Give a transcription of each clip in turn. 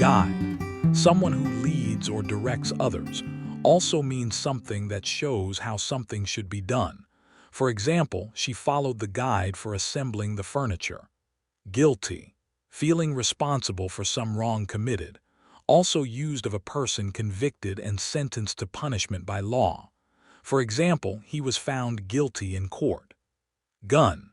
Guide, someone who leads or directs others, also means something that shows how something should be done. For example, she followed the guide for assembling the furniture. Guilty, feeling responsible for some wrong committed, also used of a person convicted and sentenced to punishment by law. For example, he was found guilty in court. Gun,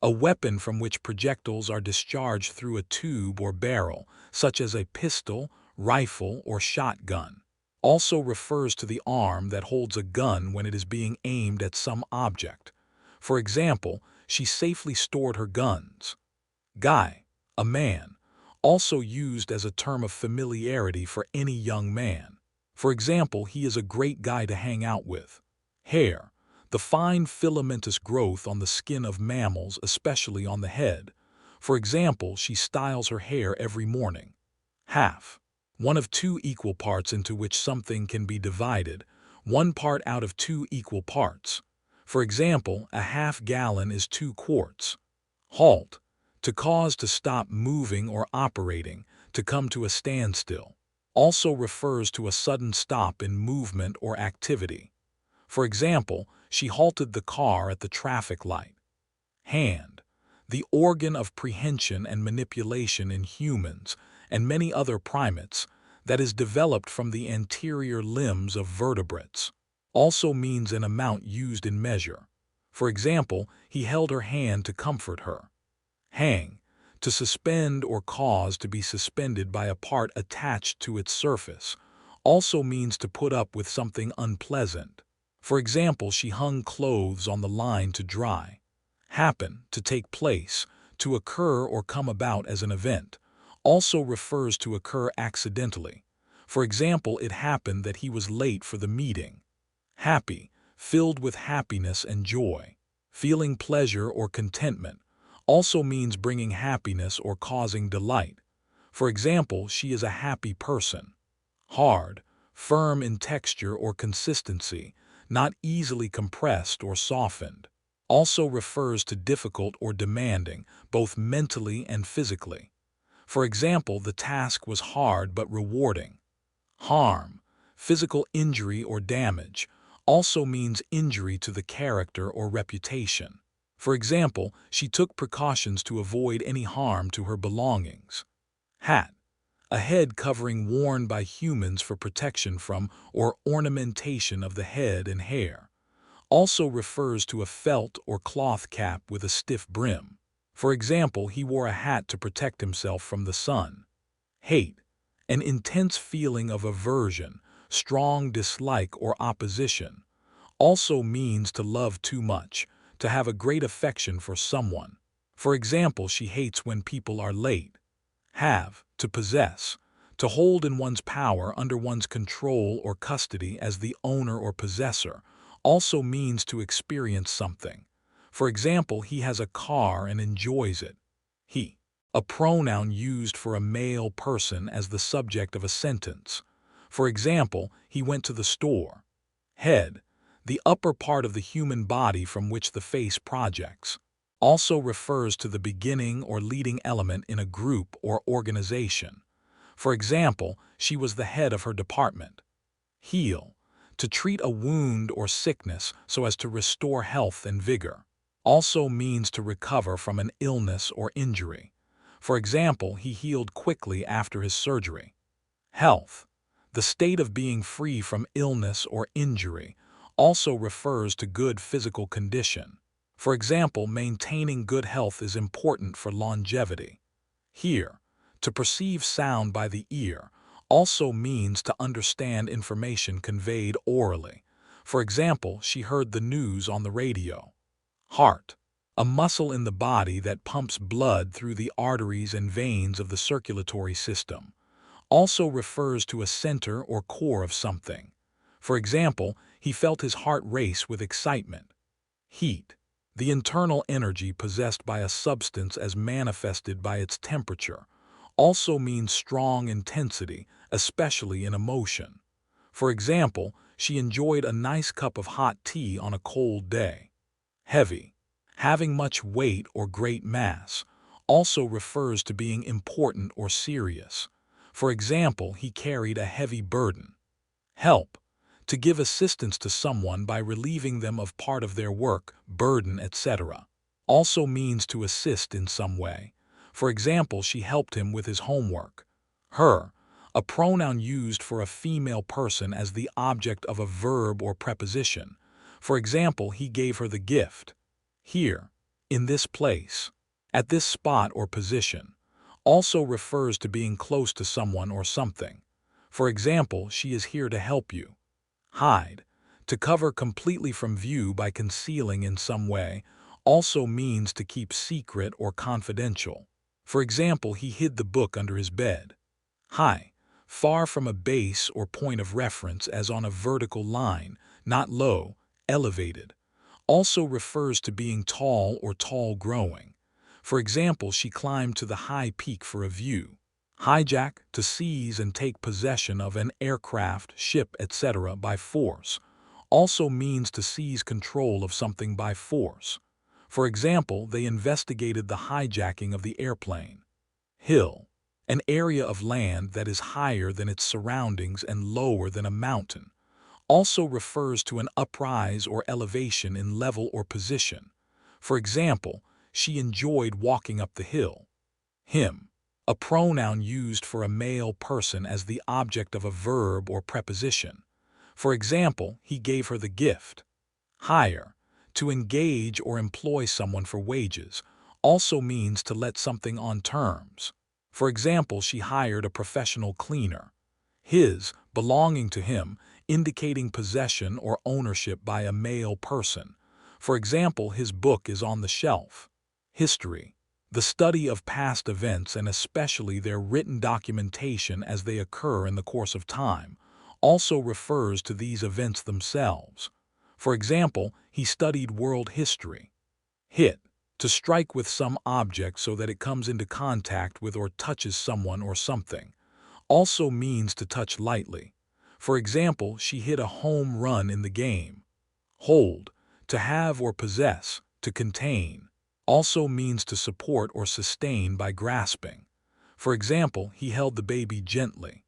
a weapon from which projectiles are discharged through a tube or barrel, such as a pistol, rifle, or shotgun. Also refers to the arm that holds a gun when it is being aimed at some object. For example, she safely stored her guns. Guy, a man, also used as a term of familiarity for any young man. For example, he is a great guy to hang out with. Hair, the fine filamentous growth on the skin of mammals, especially on the head. For example, she styles her hair every morning. Half, one of two equal parts into which something can be divided, one part out of two equal parts. For example, a half-gallon is 2 quarts. Halt, to cause to stop moving or operating, to come to a standstill. Also refers to a sudden stop in movement or activity. For example, she halted the car at the traffic light. Hand, the organ of prehension and manipulation in humans and many other primates that is developed from the anterior limbs of vertebrates. Also means an amount used in measure. For example, he held her hand to comfort her. Hang, to suspend or cause to be suspended by a part attached to its surface, also means to put up with something unpleasant. For example, she hung clothes on the line to dry. Happen, to take place, to occur or come about as an event, also refers to occur accidentally. For example, it happened that he was late for the meeting. Happy, filled with happiness and joy. Feeling pleasure or contentment, also means bringing happiness or causing delight. For example, she is a happy person. Hard, firm in texture or consistency, not easily compressed or softened. Also refers to difficult or demanding, both mentally and physically. For example, the task was hard but rewarding. Harm, physical injury or damage, also means injury to the character or reputation. For example, she took precautions to avoid any harm to her belongings. Hat, a head covering worn by humans for protection from or ornamentation of the head and hair. Also refers to a felt or cloth cap with a stiff brim. For example, he wore a hat to protect himself from the sun. Hate, an intense feeling of aversion, strong dislike or opposition. Also means to love too much, to have a great affection for someone. For example, she hates when people are late. Have, to possess, to hold in one's power under one's control or custody as the owner or possessor, also means to experience something. For example, he has a car and enjoys it. He, a pronoun used for a male person as the subject of a sentence. For example, he went to the store. Head, the upper part of the human body from which the face projects. Also refers to the beginning or leading element in a group or organization. For example, she was the head of her department. Heal, to treat a wound or sickness so as to restore health and vigor. Also means to recover from an illness or injury. For example, he healed quickly after his surgery. Health, the state of being free from illness or injury, also refers to good physical condition. For example, maintaining good health is important for longevity. Hear, to perceive sound by the ear, also means to understand information conveyed orally. For example, she heard the news on the radio. Heart, a muscle in the body that pumps blood through the arteries and veins of the circulatory system. Also refers to a center or core of something. For example, he felt his heart race with excitement. Heat, the internal energy possessed by a substance as manifested by its temperature, also means strong intensity, especially in emotion. For example, she enjoyed a nice cup of hot tea on a cold day. Heavy, having much weight or great mass, also refers to being important or serious. For example, he carried a heavy burden. Help, to give assistance to someone by relieving them of part of their work, burden, etc. Also means to assist in some way. For example, she helped him with his homework. Her, a pronoun used for a female person as the object of a verb or preposition. For example, he gave her the gift. Here, in this place, at this spot or position, also refers to being close to someone or something. For example, she is here to help you. Hide, to cover completely from view by concealing in some way, also means to keep secret or confidential. For example, he hid the book under his bed. High, far from a base or point of reference as on a vertical line, not low, elevated. Also refers to being tall or tall growing. For example, she climbed to the high peak for a view. Hijack, to seize and take possession of an aircraft, ship, etc. by force. Also means to seize control of something by force. For example, they investigated the hijacking of the airplane. Hill, an area of land that is higher than its surroundings and lower than a mountain. Also refers to an uprise or elevation in level or position. For example, she enjoyed walking up the hill. Him, a pronoun used for a male person as the object of a verb or preposition. For example, he gave her the gift. Hire, to engage or employ someone for wages, also means to let something on terms. For example, she hired a professional cleaner. His, belonging to him, indicating possession or ownership by a male person. For example, his book is on the shelf. History, the study of past events and especially their written documentation as they occur in the course of time, also refers to these events themselves. For example, he studied world history. Hit, to strike with some object so that it comes into contact with or touches someone or something. Also means to touch lightly. For example, she hit a home run in the game. Hold, to have or possess, to contain. Also means to support or sustain by grasping. For example, he held the baby gently.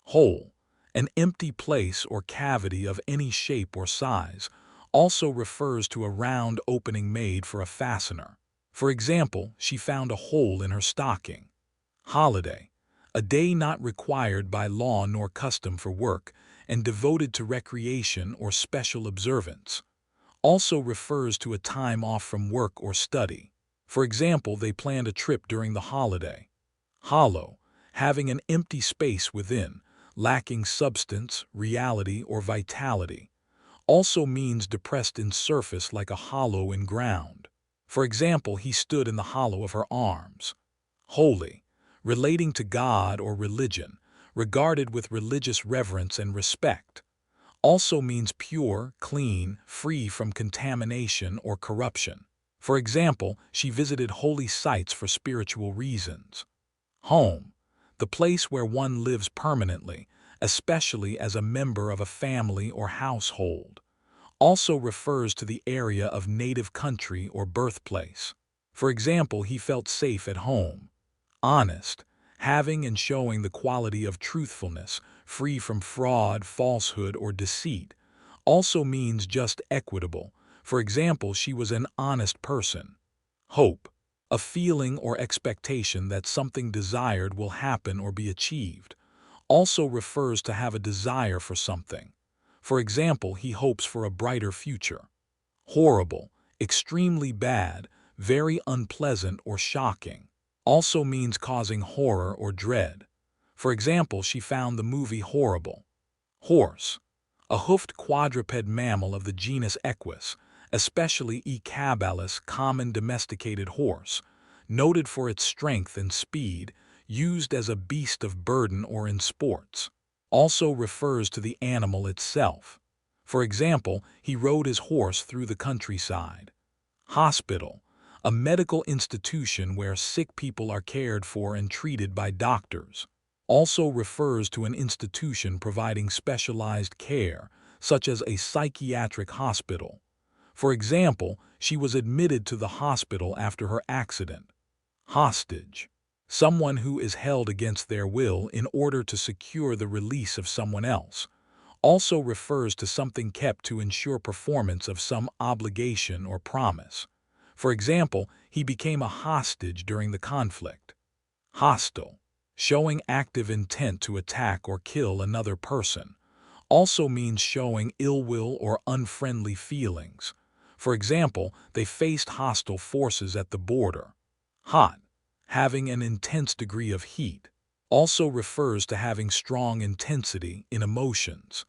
Hole, an empty place or cavity of any shape or size, also refers to a round opening made for a fastener. For example, she found a hole in her stocking. Holiday, a day not required by law nor custom for work and devoted to recreation or special observance. Also refers to a time off from work or study. For example, they planned a trip during the holiday. Hollow, having an empty space within, lacking substance, reality, or vitality. Also means depressed in surface like a hollow in ground. For example, he stood in the hollow of her arms. Holy, relating to God or religion, regarded with religious reverence and respect. Also means pure, clean, free from contamination or corruption. For example, she visited holy sites for spiritual reasons. Home, the place where one lives permanently, especially as a member of a family or household. Also refers to the area of native country or birthplace. For example, he felt safe at home. Honest, having and showing the quality of truthfulness, free from fraud, falsehood, or deceit. Also means just equitable. For example, she was an honest person. Hope, a feeling or expectation that something desired will happen or be achieved. Also refers to have a desire for something. For example, he hopes for a brighter future. Horrible, extremely bad, very unpleasant or shocking. Also means causing horror or dread. For example, she found the movie horrible. Horse, a hoofed quadruped mammal of the genus Equus, especially E. cabalus, common domesticated horse, noted for its strength and speed, used as a beast of burden or in sports. Also refers to the animal itself. For example, he rode his horse through the countryside. Hospital, a medical institution where sick people are cared for and treated by doctors. Also refers to an institution providing specialized care, such as a psychiatric hospital. For example, she was admitted to the hospital after her accident. Hostage, someone who is held against their will in order to secure the release of someone else. Also refers to something kept to ensure performance of some obligation or promise. For example, he became a hostage during the conflict. Hostile, showing active intent to attack or kill another person, also means showing ill will or unfriendly feelings. For example, they faced hostile forces at the border. Hot, having an intense degree of heat, also refers to having strong intensity in emotions.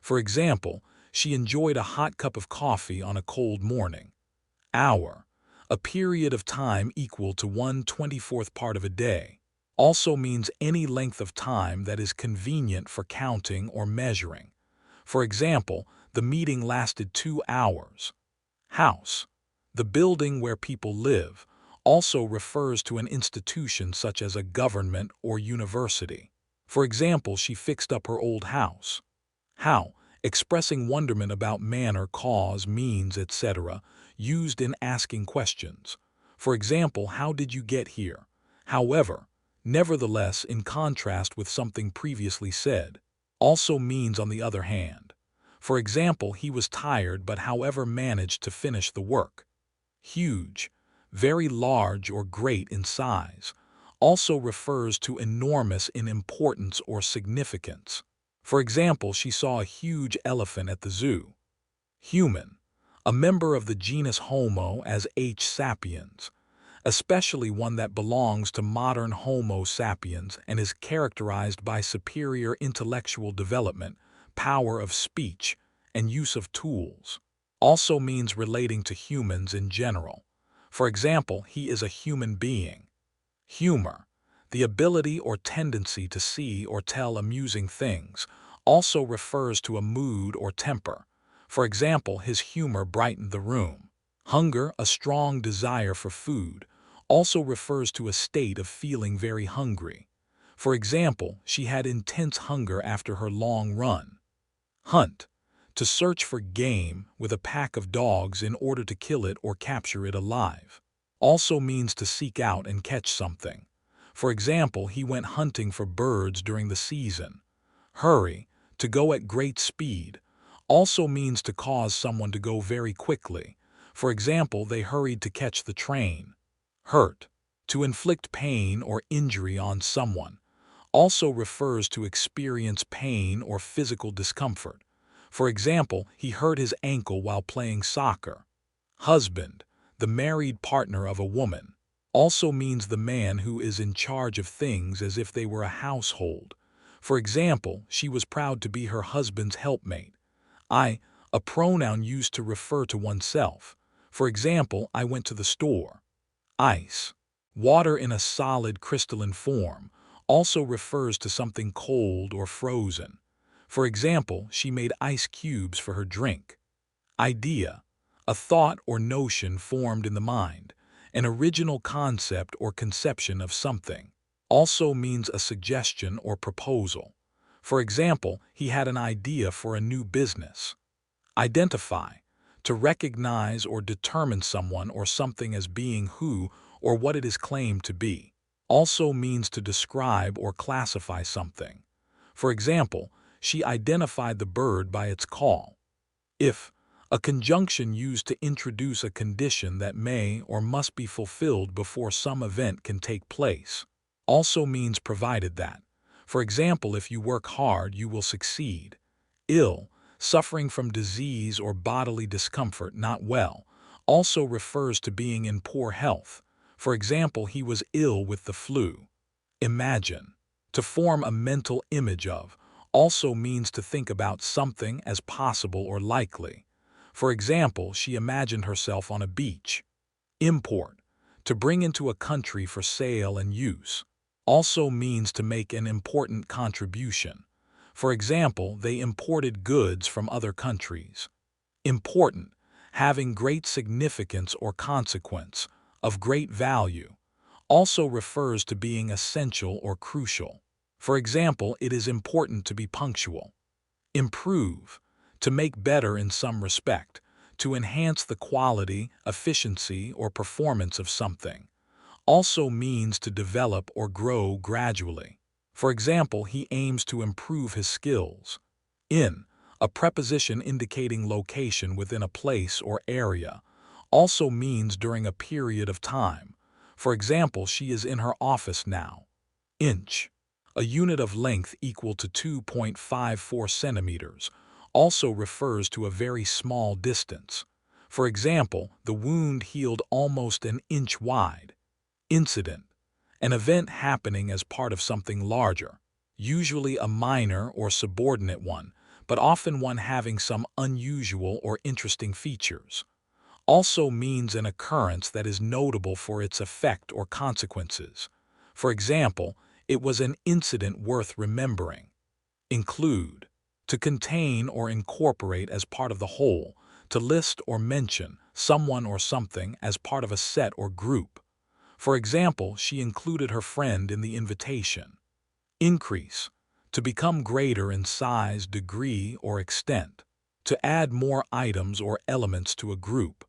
For example, she enjoyed a hot cup of coffee on a cold morning. Hour, a period of time equal to 1/24th part of a day, also means any length of time that is convenient for counting or measuring. For example, the meeting lasted 2 hours. House, the building where people live, also refers to an institution such as a government or university. For example, she fixed up her old house. How, expressing wonderment about manner, cause, means, etc., used in asking questions. For example, how did you get here? However, nevertheless, in contrast with something previously said, also means on the other hand. For example, he was tired but however managed to finish the work. Huge, very large or great in size, also refers to enormous in importance or significance. For example, she saw a huge elephant at the zoo. Human, a member of the genus Homo as H. sapiens, especially one that belongs to modern Homo sapiens and is characterized by superior intellectual development, power of speech, and use of tools. Also means relating to humans in general. For example, he is a human being. Humor, the ability or tendency to see or tell amusing things, also refers to a mood or temper. For example, his humor brightened the room. Hunger, a strong desire for food, also refers to a state of feeling very hungry. For example, she had intense hunger after her long run. Hunt, to search for game with a pack of dogs in order to kill it or capture it alive. Also means to seek out and catch something. For example, he went hunting for birds during the season. Hurry, to go at great speed, also means to cause someone to go very quickly. For example, they hurried to catch the train. Hurt, to inflict pain or injury on someone, also refers to experience pain or physical discomfort. For example, he hurt his ankle while playing soccer. Husband, the married partner of a woman, also means the man who is in charge of things as if they were a household. For example, she was proud to be her husband's helpmate. I, a pronoun used to refer to oneself. For example, I went to the store. Ice, water in a solid crystalline form, also refers to something cold or frozen. For example, she made ice cubes for her drink. Idea, a thought or notion formed in the mind, an original concept or conception of something, also means a suggestion or proposal. For example, he had an idea for a new business. Identify, to recognize or determine someone or something as being who or what it is claimed to be, also means to describe or classify something. For example, she identified the bird by its call. If, a conjunction used to introduce a condition that may or must be fulfilled before some event can take place, also means provided that. For example, if you work hard, you will succeed. Ill, suffering from disease or bodily discomfort, not well, also refers to being in poor health. For example, he was ill with the flu. Imagine, to form a mental image of, also means to think about something as possible or likely. For example, she imagined herself on a beach. Import, to bring into a country for sale and use, also means to make an important contribution. For example, they imported goods from other countries. Important, having great significance or consequence, of great value, also refers to being essential or crucial. For example, it is important to be punctual. Improve, to make better in some respect, to enhance the quality, efficiency, or performance of something, Also means to develop or grow gradually. For example, he aims to improve his skills. In, a preposition indicating location within a place or area, also means during a period of time. For example, she is in her office now. Inch, a unit of length equal to 2.54 centimeters, also refers to a very small distance. For example, the wound healed almost an inch wide. Incident, an event happening as part of something larger, usually a minor or subordinate one, but often one having some unusual or interesting features. Also means an occurrence that is notable for its effect or consequences. For example, it was an incident worth remembering. Include, to contain or incorporate as part of the whole, to list or mention someone or something as part of a set or group. For example, she included her friend in the invitation. Increase, to become greater in size, degree, or extent. To add more items or elements to a group.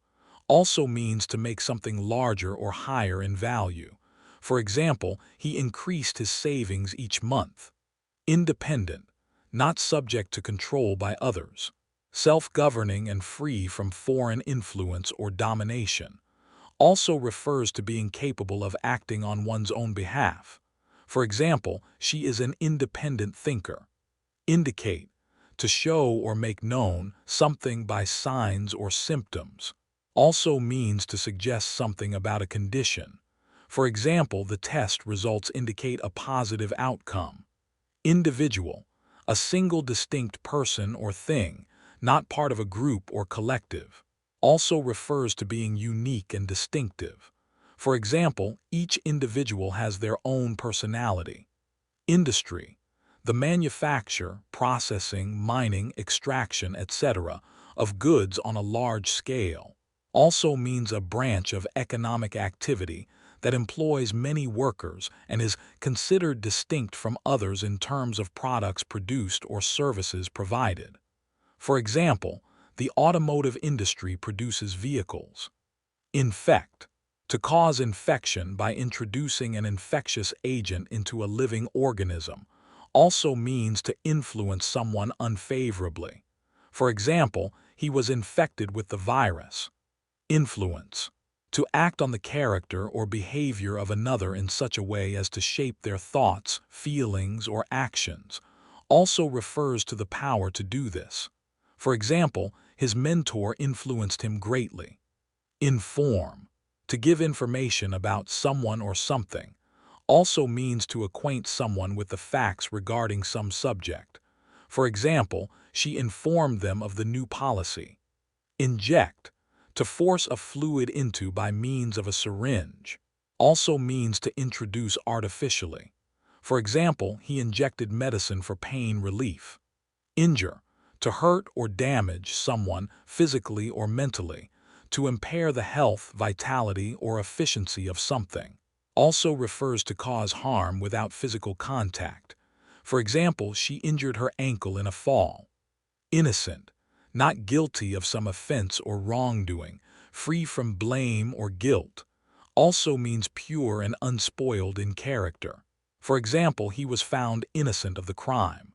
Also means to make something larger or higher in value. For example, he increased his savings each month. Independent, not subject to control by others. Self-governing and free from foreign influence or domination. Also refers to being capable of acting on one's own behalf. For example, she is an independent thinker. Indicate, to show or make known something by signs or symptoms. Also means to suggest something about a condition. For example, the test results indicate a positive outcome. Individual, a single distinct person or thing, not part of a group or collective. Also refers to being unique and distinctive. For example, each individual has their own personality. Industry, the manufacture, processing, mining, extraction, etc. of goods on a large scale. Also means a branch of economic activity that employs many workers and is considered distinct from others in terms of products produced or services provided. For example, the automotive industry produces vehicles. Infect, to cause infection by introducing an infectious agent into a living organism, also means to influence someone unfavorably. For example, he was infected with the virus. Influence, to act on the character or behavior of another in such a way as to shape their thoughts, feelings, or actions, also refers to the power to do this. For example, his mentor influenced him greatly. Inform, to give information about someone or something, also means to acquaint someone with the facts regarding some subject. For example, she informed them of the new policy. Inject, to force a fluid into by means of a syringe, also means to introduce artificially. For example, he injected medicine for pain relief. Injure, to hurt or damage someone physically or mentally, to impair the health, vitality, or efficiency of something. Also refers to cause harm without physical contact. For example, she injured her ankle in a fall. Innocent, not guilty of some offense or wrongdoing, free from blame or guilt. Also means pure and unspoiled in character. For example, he was found innocent of the crime.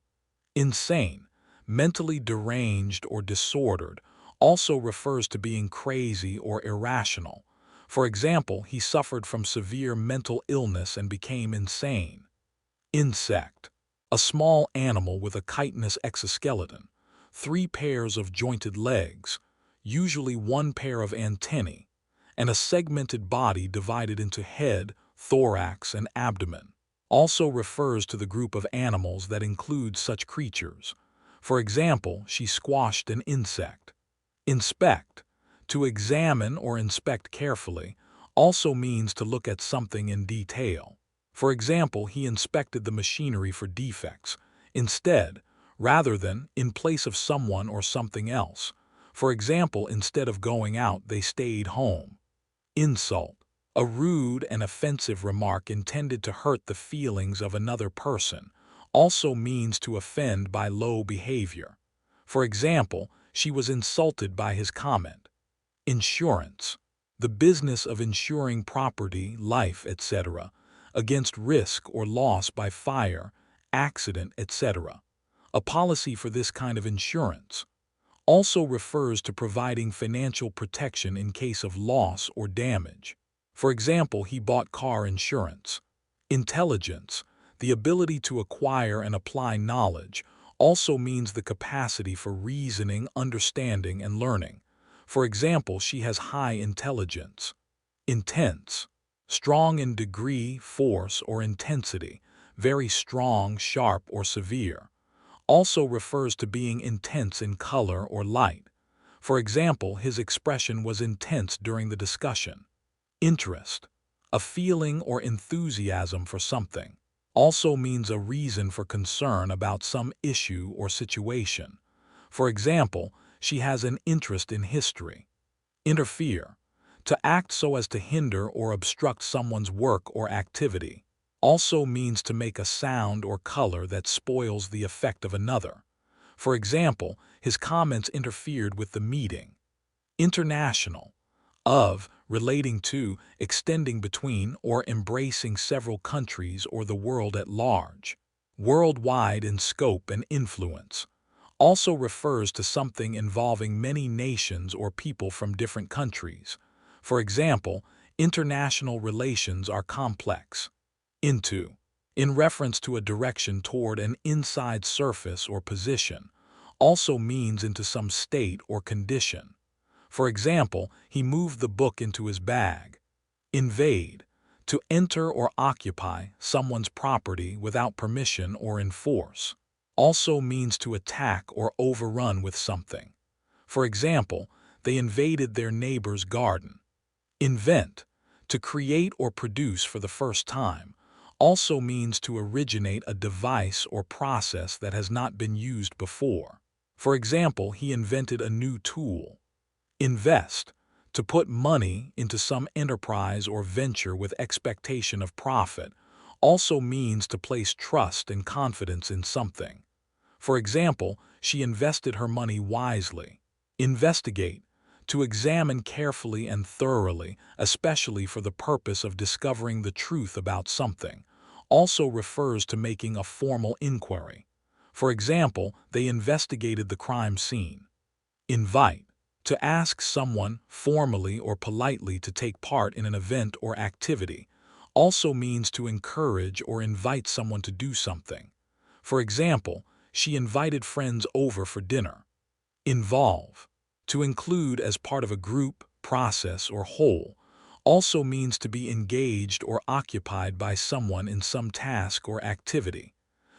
Insane, mentally deranged or disordered, also refers to being crazy or irrational. For example, he suffered from severe mental illness and became insane. Insect, a small animal with a chitinous exoskeleton, 3 pairs of jointed legs, usually 1 pair of antennae, and a segmented body divided into head, thorax, and abdomen. Also refers to the group of animals that includes such creatures. For example, she squashed an insect. Inspect, to examine or inspect carefully, also means to look at something in detail. For example, he inspected the machinery for defects, instead, rather than in place of someone or something else. For example, instead of going out, they stayed home. Insult, a rude and offensive remark intended to hurt the feelings of another person, also means to offend by low behavior. For example, she was insulted by his comment. Insurance, the business of insuring property, life, etc., against risk or loss by fire, accident, etc. A policy for this kind of insurance also refers to providing financial protection in case of loss or damage. For example, he bought car insurance. Intelligence, the ability to acquire and apply knowledge, also means the capacity for reasoning, understanding, and learning. For example, she has high intelligence. Intense, strong in degree, force, or intensity, very strong, sharp, or severe. Also refers to being intense in color or light. For example, his expression was intense during the discussion. Interest, a feeling or enthusiasm for something, also means a reason for concern about some issue or situation. For example, she has an interest in history. Interfere, to act so as to hinder or obstruct someone's work or activity, also means to make a sound or color that spoils the effect of another. For example, his comments interfered with the meeting. International, of, relating to, extending between, or embracing several countries or the world at large. Worldwide in scope and influence. Also refers to something involving many nations or people from different countries. For example, international relations are complex. Into, in reference to a direction toward an inside surface or position, also means into some state or condition. For example, he moved the book into his bag. Invade, to enter or occupy someone's property without permission or in force. Also means to attack or overrun with something. For example, they invaded their neighbor's garden. Invent, to create or produce for the first time, also means to originate a device or process that has not been used before. For example, he invented a new tool. Invest, to put money into some enterprise or venture with expectation of profit, also means to place trust and confidence in something. For example, she invested her money wisely. Investigate, to examine carefully and thoroughly, especially for the purpose of discovering the truth about something, also refers to making a formal inquiry. For example, they investigated the crime scene. Invite, to ask someone formally or politely to take part in an event or activity, also means to encourage or invite someone to do something. For example, she invited friends over for dinner. Involve, to include as part of a group, process, or whole, also means to be engaged or occupied by someone in some task or activity.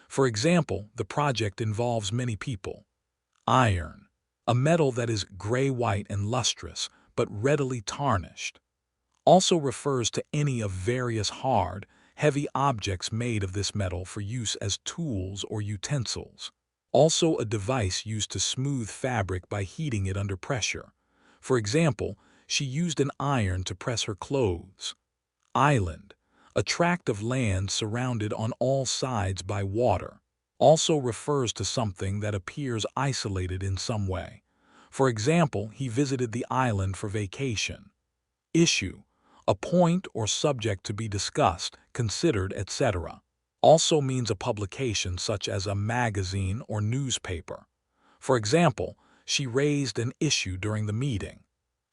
For example, the project involves many people. Iron, a metal that is gray-white and lustrous, but readily tarnished. Also refers to any of various hard, heavy objects made of this metal for use as tools or utensils. Also a device used to smooth fabric by heating it under pressure. For example, she used an iron to press her clothes. Island, a tract of land surrounded on all sides by water, also refers to something that appears isolated in some way. For example, he visited the island for vacation. Issue, a point or subject to be discussed, considered, etc. Also means a publication such as a magazine or newspaper. For example, she raised an issue during the meeting.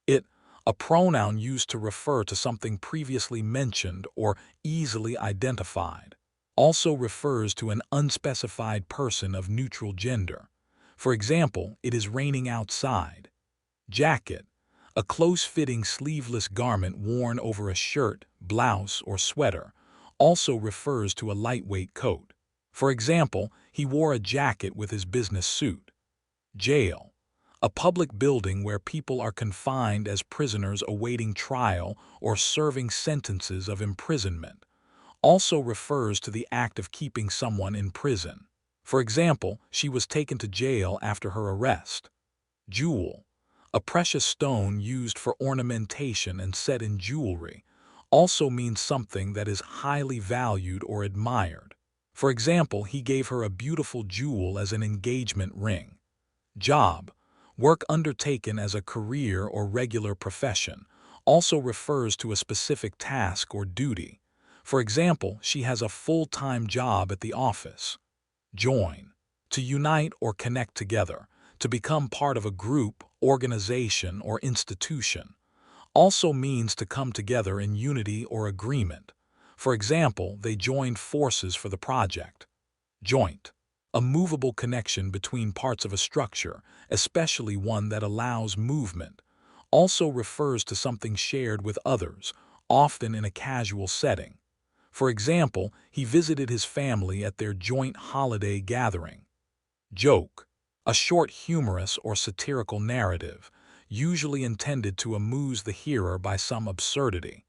It, a pronoun used to refer to something previously mentioned or easily identified, also refers to an unspecified person of neutral gender. For example, it is raining outside. Jacket, a close-fitting sleeveless garment worn over a shirt, blouse, or sweater, also refers to a lightweight coat. For example, he wore a jacket with his business suit. Jail, a public building where people are confined as prisoners awaiting trial or serving sentences of imprisonment, also refers to the act of keeping someone in prison. For example, she was taken to jail after her arrest. Jewel, a precious stone used for ornamentation and set in jewelry, also means something that is highly valued or admired. For example, he gave her a beautiful jewel as an engagement ring. Job, work undertaken as a career or regular profession, also refers to a specific task or duty. For example, she has a full-time job at the office. Join. To unite or connect together, to become part of a group, organization, or institution. Also means to come together in unity or agreement. For example, they joined forces for the project. Joint. A movable connection between parts of a structure, especially one that allows movement. Also refers to something shared with others, often in a casual setting. For example, he visited his family at their joint holiday gathering. Joke. A short humorous or satirical narrative, usually intended to amuse the hearer by some absurdity.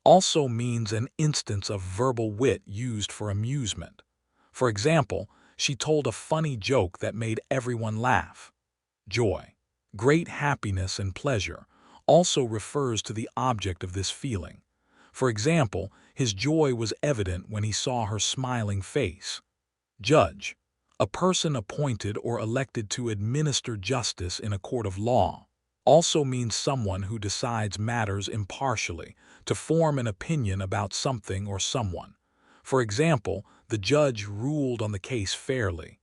Also means an instance of verbal wit used for amusement. For example, she told a funny joke that made everyone laugh. Joy. Great happiness and pleasure, also refers to the object of this feeling. For example, his joy was evident when he saw her smiling face. Judge. A person appointed or elected to administer justice in a court of law. Also means someone who decides matters impartially, to form an opinion about something or someone. For example, the judge ruled on the case fairly.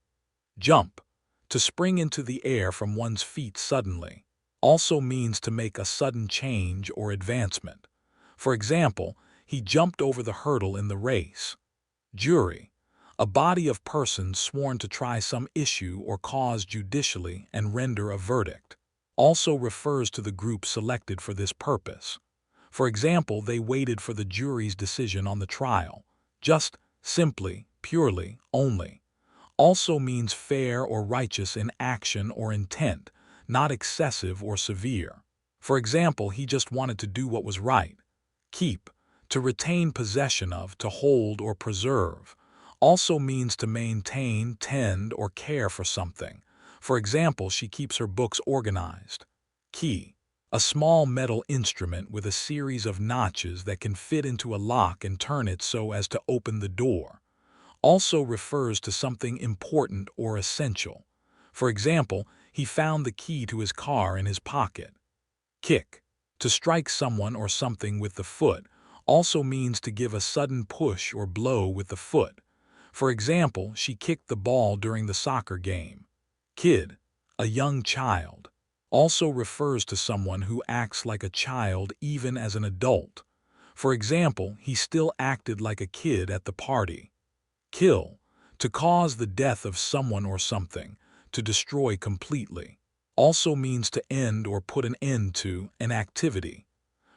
Jump. To spring into the air from one's feet suddenly. Also means to make a sudden change or advancement. For example, he jumped over the hurdle in the race. Jury. A body of persons sworn to try some issue or cause judicially and render a verdict. Also refers to the group selected for this purpose. For example, they waited for the jury's decision on the trial. Just, simply, purely, only. Also means fair or righteous in action or intent, not excessive or severe. For example, he just wanted to do what was right. Keep. To retain possession of, to hold or preserve. Also means to maintain, tend, or care for something. For example, she keeps her books organized. Key. A small metal instrument with a series of notches that can fit into a lock and turn it so as to open the door. Also refers to something important or essential. For example, he found the key to his car in his pocket. Kick. To strike someone or something with the foot. Also means to give a sudden push or blow with the foot. For example, she kicked the ball during the soccer game. Kid. A young child. Also refers to someone who acts like a child even as an adult. For example, he still acted like a kid at the party. Kill. To cause the death of someone or something, to destroy completely. Also means to end or put an end to an activity.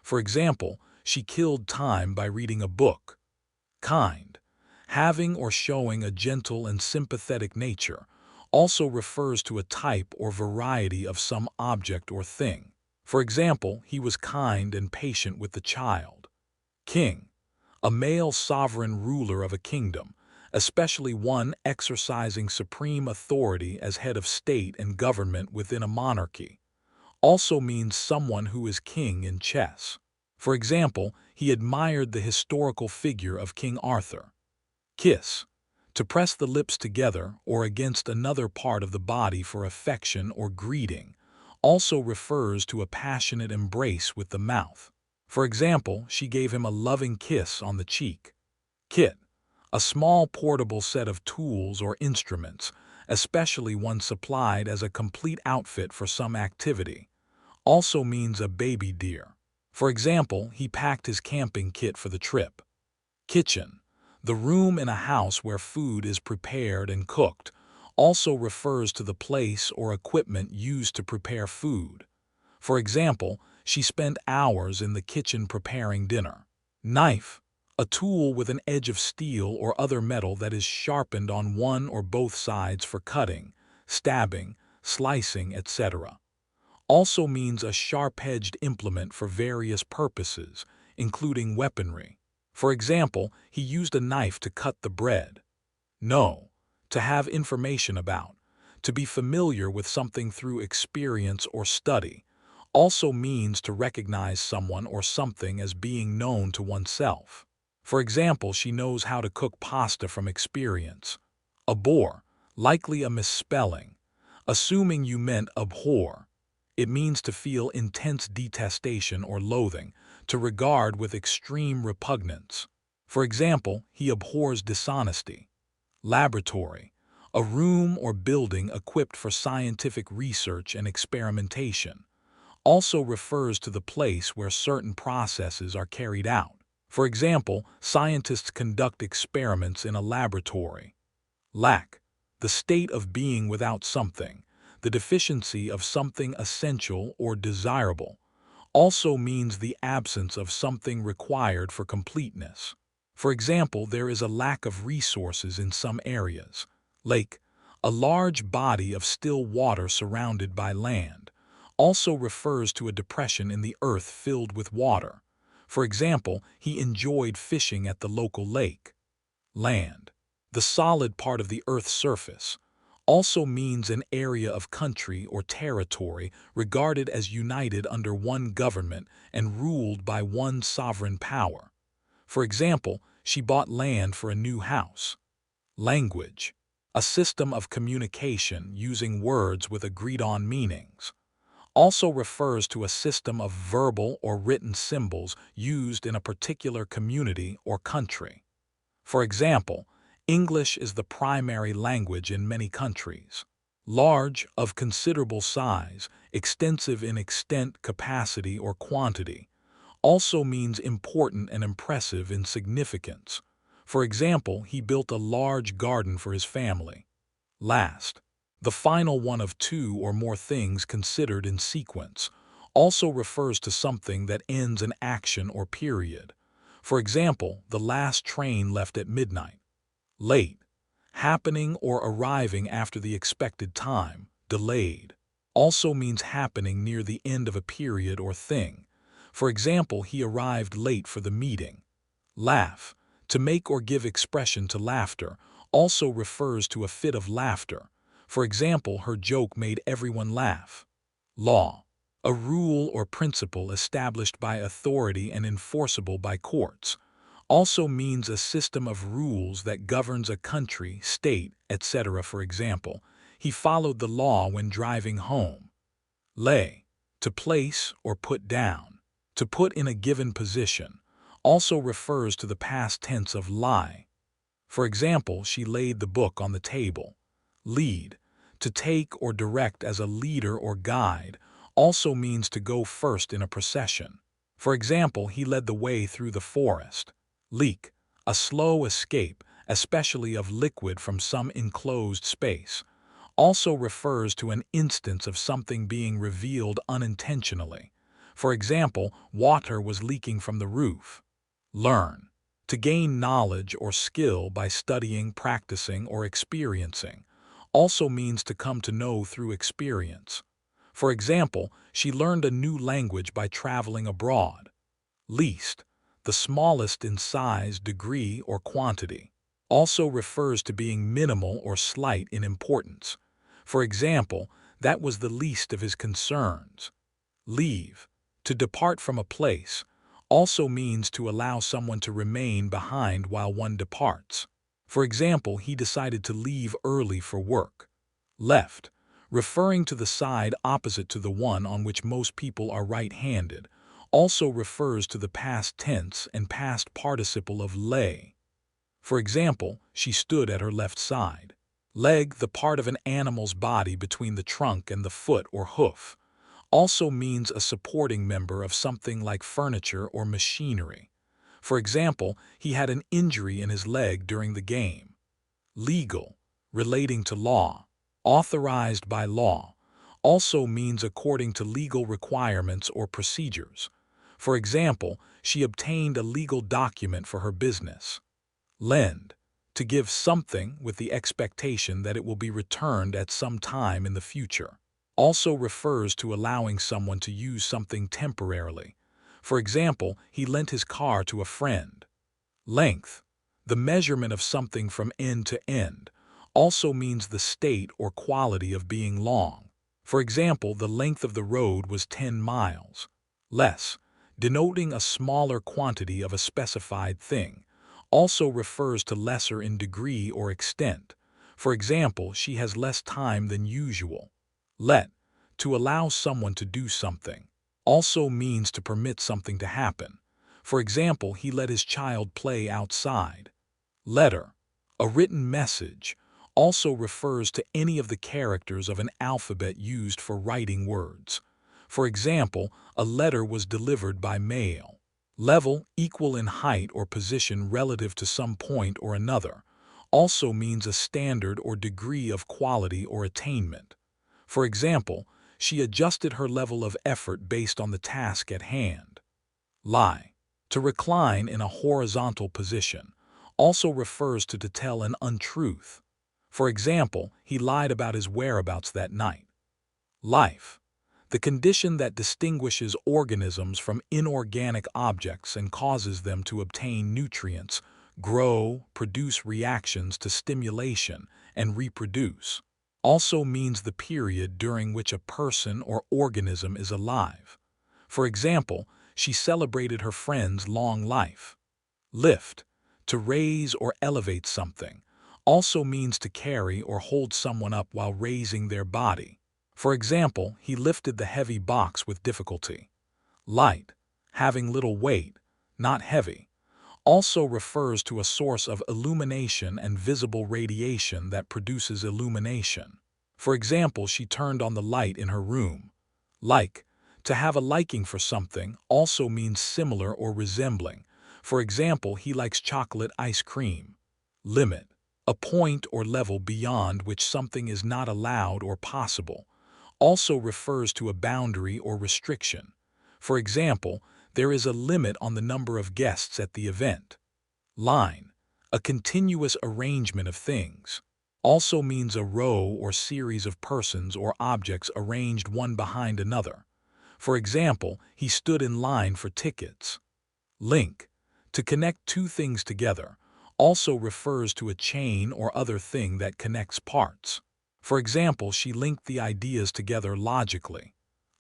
For example, she killed time by reading a book. Kind. Having or showing a gentle and sympathetic nature, also refers to a type or variety of some object or thing. For example, he was kind and patient with the child. King. A male sovereign ruler of a kingdom, especially one exercising supreme authority as head of state and government within a monarchy. Also means someone who is king in chess. For example, he admired the historical figure of King Arthur. Kiss. To press the lips together or against another part of the body for affection or greeting. Also refers to a passionate embrace with the mouth. For example, she gave him a loving kiss on the cheek. Kit. A small portable set of tools or instruments, especially one supplied as a complete outfit for some activity. Also means a baby deer. For example, he packed his camping kit for the trip. Kitchen. The room in a house where food is prepared and cooked. Also refers to the place or equipment used to prepare food. For example, she spent hours in the kitchen preparing dinner. Knife. A tool with an edge of steel or other metal that is sharpened on one or both sides for cutting, stabbing, slicing, etc. Also means a sharp-edged implement for various purposes, including weaponry. For example, he used a knife to cut the bread. Know. To have information about. To be familiar with something through experience or study. Also means to recognize someone or something as being known to oneself. For example, she knows how to cook pasta from experience. Abhor. Likely a misspelling. Assuming you meant abhor. It means to feel intense detestation or loathing, to regard with extreme repugnance. For example, he abhors dishonesty. Laboratory, a room or building equipped for scientific research and experimentation, also refers to the place where certain processes are carried out. For example, scientists conduct experiments in a laboratory. Lack, the state of being without something, the deficiency of something essential or desirable, also means the absence of something required for completeness. For example, there is a lack of resources in some areas. Lake, a large body of still water surrounded by land, also refers to a depression in the earth filled with water. For example, he enjoyed fishing at the local lake. Land, the solid part of the earth's surface, also means an area of country or territory regarded as united under one government and ruled by one sovereign power. For example, she bought land for a new house. Language, a system of communication using words with agreed-on meanings, also refers to a system of verbal or written symbols used in a particular community or country. For example, English is the primary language in many countries. Large, of considerable size, extensive in extent, capacity, or quantity, also means important and impressive in significance. For example, he built a large garden for his family. Last, the final one of two or more things considered in sequence, also refers to something that ends an action or period. For example, the last train left at midnight. Late, happening or arriving after the expected time, delayed, also means happening near the end of a period or thing. For example, he arrived late for the meeting. Laugh, to make or give expression to laughter, also refers to a fit of laughter. For example, her joke made everyone laugh. Law, a rule or principle established by authority and enforceable by courts, also means a system of rules that governs a country, state, etc. For example, he followed the law when driving home. Lay, to place or put down, to put in a given position, also refers to the past tense of lie. For example, she laid the book on the table. Lead, to take or direct as a leader or guide, also means to go first in a procession. For example, he led the way through the forest. Leak, a slow escape, especially of liquid from some enclosed space, also refers to an instance of something being revealed unintentionally. For example, water was leaking from the roof. Learn, to gain knowledge or skill by studying, practicing, or experiencing, also means to come to know through experience. For example, she learned a new language by traveling abroad. Least, the smallest in size, degree, or quantity, also refers to being minimal or slight in importance. For example, that was the least of his concerns. Leave, to depart from a place, also means to allow someone to remain behind while one departs. For example, he decided to leave early for work. Left, referring to the side opposite to the one on which most people are right-handed, also refers to the past tense and past participle of lay. For example, she stood at her left side. Leg, the part of an animal's body between the trunk and the foot or hoof, also means a supporting member of something like furniture or machinery. For example, he had an injury in his leg during the game. Legal, relating to law, authorized by law, also means according to legal requirements or procedures. For example, she obtained a legal document for her business. Lend, to give something with the expectation that it will be returned at some time in the future, also refers to allowing someone to use something temporarily. For example, he lent his car to a friend. Length, the measurement of something from end to end, also means the state or quality of being long. For example, the length of the road was 10 miles. Less, denoting a smaller quantity of a specified thing, also refers to lesser in degree or extent. For example, she has less time than usual. Let, to allow someone to do something, also means to permit something to happen. For example, he let his child play outside. Letter, a written message, also refers to any of the characters of an alphabet used for writing words. For example, a letter was delivered by mail. Level, equal in height or position relative to some point or another, also means a standard or degree of quality or attainment. For example, she adjusted her level of effort based on the task at hand. Lie, to recline in a horizontal position, also refers to tell an untruth. For example, he lied about his whereabouts that night. Life, the condition that distinguishes organisms from inorganic objects and causes them to obtain nutrients, grow, produce reactions to stimulation, and reproduce, also means the period during which a person or organism is alive. For example, she celebrated her friend's long life. Lift, to raise or elevate something, also means to carry or hold someone up while raising their body. For example, he lifted the heavy box with difficulty. Light, having little weight, not heavy, also refers to a source of illumination and visible radiation that produces illumination. For example, she turned on the light in her room. Like, to have a liking for something, also means similar or resembling. For example, he likes chocolate ice cream. Limit, a point or level beyond which something is not allowed or possible, also refers to a boundary or restriction. For example, there is a limit on the number of guests at the event. Line, a continuous arrangement of things, also means a row or series of persons or objects arranged one behind another. For example, he stood in line for tickets. Link, to connect two things together, also refers to a chain or other thing that connects parts. For example, she linked the ideas together logically.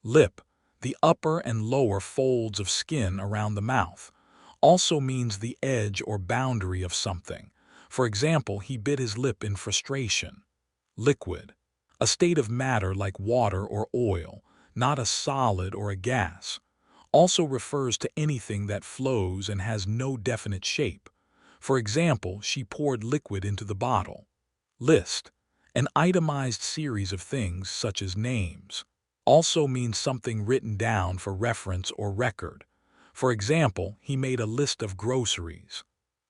Lip, the upper and lower folds of skin around the mouth, also means the edge or boundary of something. For example, he bit his lip in frustration. Liquid, a state of matter like water or oil, not a solid or a gas, also refers to anything that flows and has no definite shape. For example, she poured liquid into the bottle. List, an itemized series of things such as names, also means something written down for reference or record. For example, he made a list of groceries.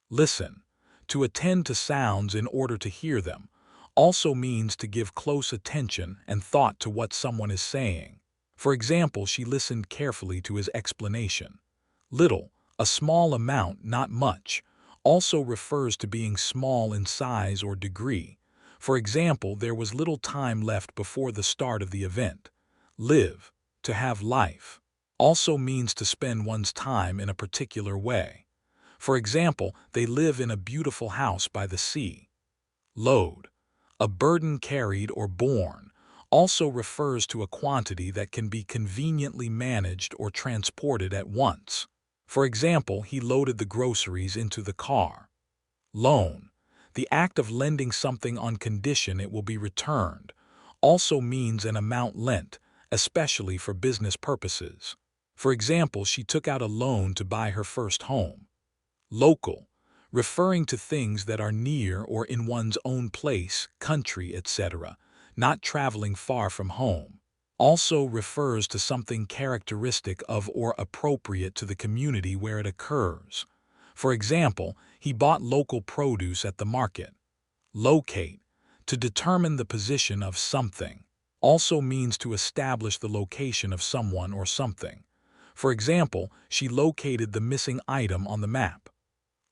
Listen, to attend to sounds in order to hear them, also means to give close attention and thought to what someone is saying. For example, she listened carefully to his explanation. Little, a small amount, not much, also refers to being small in size or degree. For example, there was little time left before the start of the event. Live, to have life, also means to spend one's time in a particular way. For example, they live in a beautiful house by the sea. Load, a burden carried or borne, also refers to a quantity that can be conveniently managed or transported at once. For example, he loaded the groceries into the car. Loan, the act of lending something on condition it will be returned, also means an amount lent, especially for business purposes. For example, she took out a loan to buy her first home. Local, referring to things that are near or in one's own place, country, etc., not traveling far from home, also refers to something characteristic of or appropriate to the community where it occurs. For example, he bought local produce at the market. Locate, to determine the position of something, also means to establish the location of someone or something. For example, she located the missing item on the map.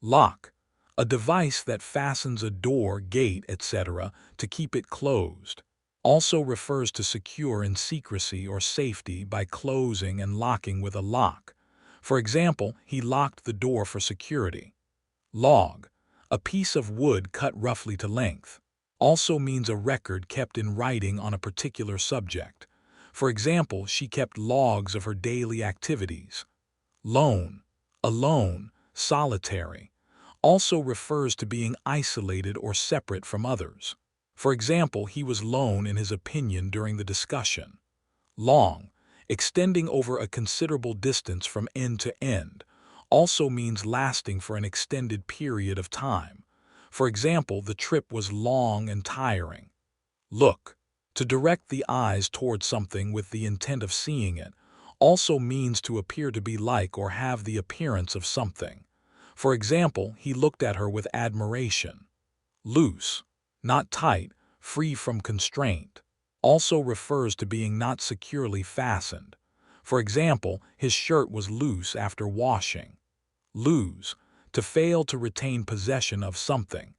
Lock, a device that fastens a door, gate, etc. to keep it closed, also refers to secure in secrecy or safety by closing and locking with a lock. For example, he locked the door for security. Log, a piece of wood cut roughly to length, also means a record kept in writing on a particular subject. For example, she kept logs of her daily activities. Lone, alone, solitary, also refers to being isolated or separate from others. For example, he was lone in his opinion during the discussion. Long, extending over a considerable distance from end to end, also means lasting for an extended period of time. For example, the trip was long and tiring. Look, to direct the eyes towards something with the intent of seeing it, also means to appear to be like or have the appearance of something. For example, he looked at her with admiration. Loose, not tight, free from constraint, also refers to being not securely fastened. For example, his shirt was loose after washing. Lose, to fail to retain possession of something,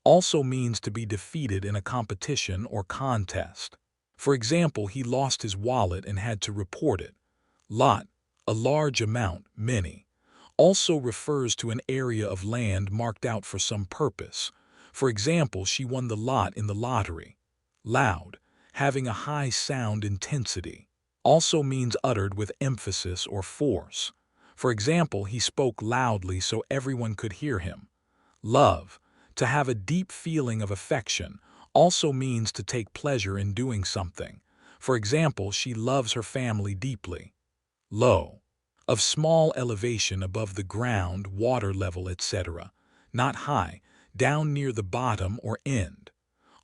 also means to be defeated in a competition or contest. For example, he lost his wallet and had to report it. Lot, a large amount, many, also refers to an area of land marked out for some purpose. For example, she won the lot in the lottery. Loud, having a high sound intensity, also means uttered with emphasis or force. For example, he spoke loudly so everyone could hear him. Love, to have a deep feeling of affection, also means to take pleasure in doing something. For example, she loves her family deeply. Low, of small elevation above the ground, water level, etc., not high, down near the bottom or end,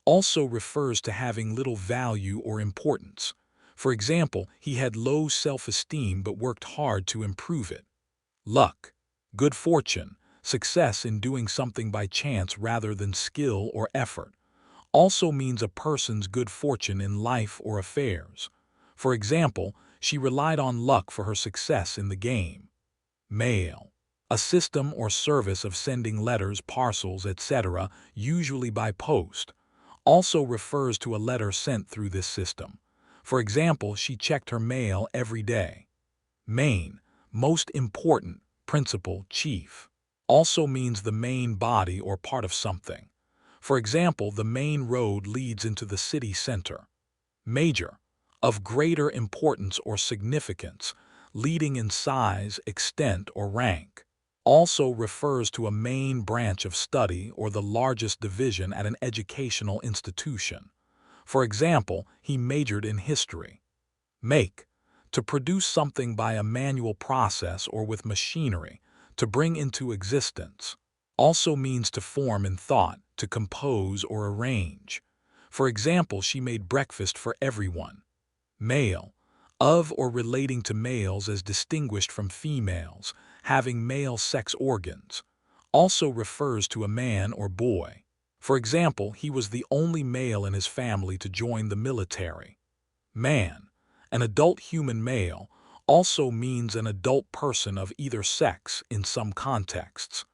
also refers to having little value or importance. For example, he had low self-esteem but worked hard to improve it. Luck, good fortune, success in doing something by chance rather than skill or effort, also means a person's good fortune in life or affairs. For example, she relied on luck for her success in the game. Mail, a system or service of sending letters, parcels, etc., usually by post, also refers to a letter sent through this system. For example, she checked her mail every day. Main, most important, principal, chief, also means the main body or part of something. For example, the main road leads into the city center. Major, of greater importance or significance, leading in size, extent, or rank, also refers to a main branch of study or the largest division at an educational institution. For example, he majored in history. Make, to produce something by a manual process or with machinery, to bring into existence, also means to form in thought, to compose or arrange. For example, she made breakfast for everyone. Male, of or relating to males as distinguished from females, having male sex organs, also refers to a man or boy. For example, he was the only male in his family to join the military. Man, an adult human male, also means an adult person of either sex in some contexts.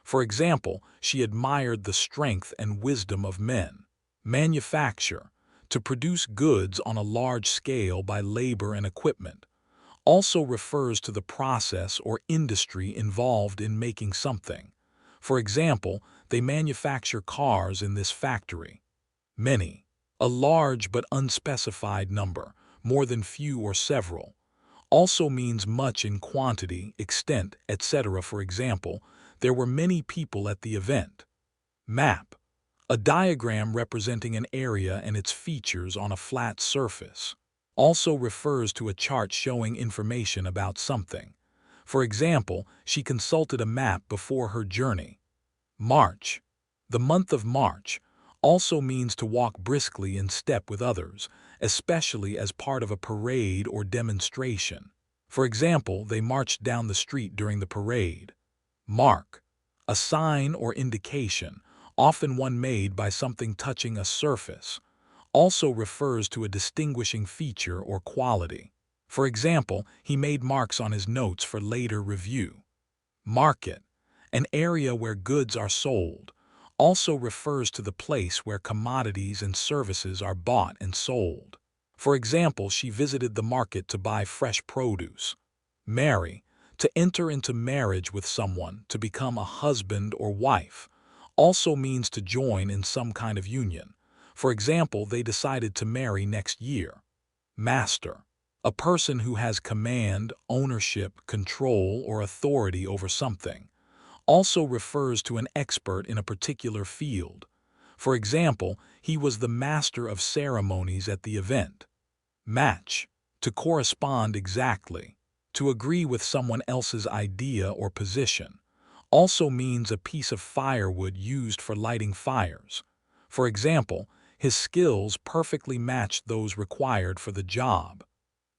For example, she admired the strength and wisdom of men. Manufacture, to produce goods on a large scale by labor and equipment, also refers to the process or industry involved in making something. For example, they manufacture cars in this factory. Many, a large but unspecified number, more than few or several, also means much in quantity, extent, etc. For example, there were many people at the event. Map, a diagram representing an area and its features on a flat surface, also refers to a chart showing information about something. For example, she consulted a map before her journey. March, the month of March, also means to walk briskly in step with others, especially as part of a parade or demonstration. For example, they marched down the street during the parade. Mark, a sign or indication, often one made by something touching a surface, also refers to a distinguishing feature or quality. For example, he made marks on his notes for later review. Market, an area where goods are sold, also refers to the place where commodities and services are bought and sold. For example, she visited the market to buy fresh produce. Marry, to enter into marriage with someone, to become a husband or wife, also means to join in some kind of union. For example, they decided to marry next year. Master, a person who has command, ownership, control, or authority over something, also refers to an expert in a particular field. For example, he was the master of ceremonies at the event. Match, to correspond exactly, to agree with someone else's idea or position, also means a piece of firewood used for lighting fires. For example, his skills perfectly matched those required for the job.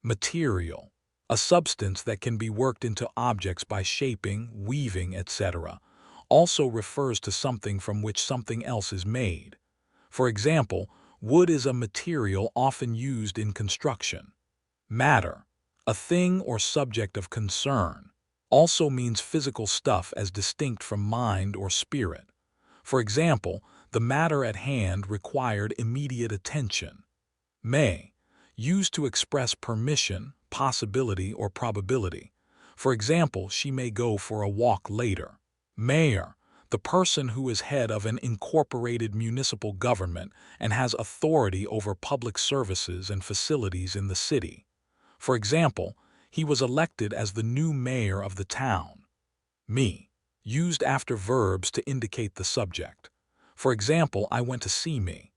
Material, a substance that can be worked into objects by shaping, weaving, etc., also refers to something from which something else is made. For example, wood is a material often used in construction. Matter, a thing or subject of concern, also means physical stuff as distinct from mind or spirit. For example, the matter at hand required immediate attention. May, used to express permission, possibility, or probability. For example, she may go for a walk later. Mayor, the person who is head of an incorporated municipal government and has authority over public services and facilities in the city. For example, he was elected as the new mayor of the town. Me, used after verbs to indicate the subject. For example, I went to see me.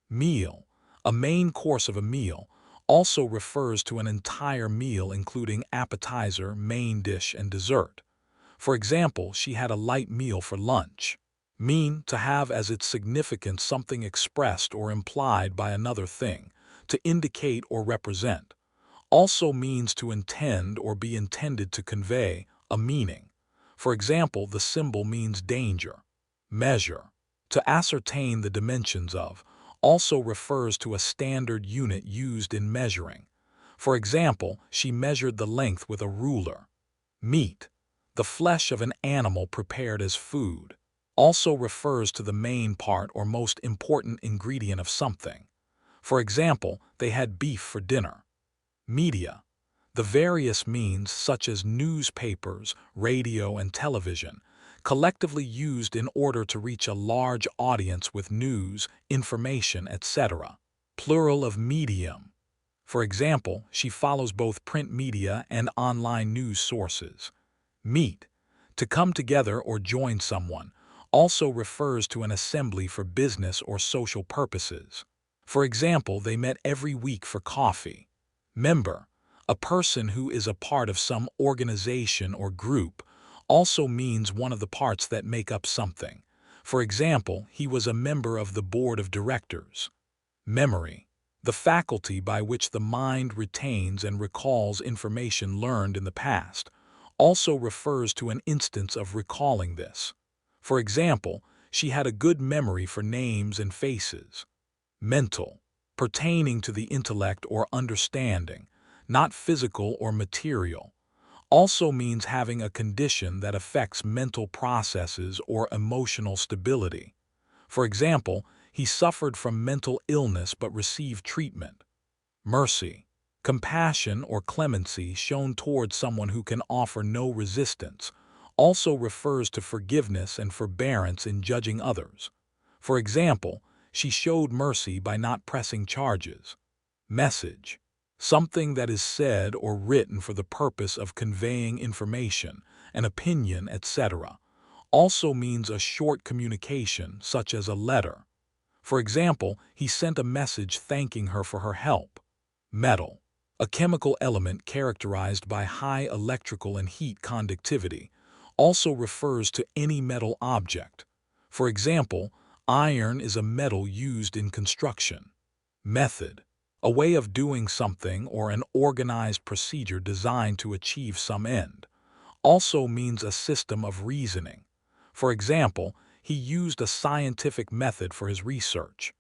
Meal, a main course of a meal, also refers to an entire meal including appetizer, main dish, and dessert. For example, she had a light meal for lunch. Mean, to have as its significance something expressed or implied by another thing, to indicate or represent. Also means to intend or be intended to convey a meaning. For example, the symbol means danger. Measure, to ascertain the dimensions of, also refers to a standard unit used in measuring. For example, she measured the length with a ruler. Meat, the flesh of an animal prepared as food, also refers to the main part or most important ingredient of something. For example, they had beef for dinner. Media, the various means such as newspapers, radio, and television, collectively used in order to reach a large audience with news, information, etc. Plural of medium. For example, she follows both print media and online news sources. Meet, to come together or join someone, also refers to an assembly for business or social purposes. For example, they met every week for coffee. Member, a person who is a part of some organization or group, also means one of the parts that make up something. For example, he was a member of the board of directors. Memory, the faculty by which the mind retains and recalls information learned in the past, also refers to an instance of recalling this. For example, she had a good memory for names and faces. Mental, pertaining to the intellect or understanding, not physical or material, also means having a condition that affects mental processes or emotional stability. For example, he suffered from mental illness but received treatment. Mercy, compassion or clemency shown towards someone who can offer no resistance, also refers to forgiveness and forbearance in judging others. For example, she showed mercy by not pressing charges. Message, something that is said or written for the purpose of conveying information, an opinion, etc., also means a short communication, such as a letter. For example, he sent a message thanking her for her help. Metal, a chemical element characterized by high electrical and heat conductivity, also refers to any metal object. For example, iron is a metal used in construction. Method, a way of doing something or an organized procedure designed to achieve some end, also means a system of reasoning. For example, he used a scientific method for his research.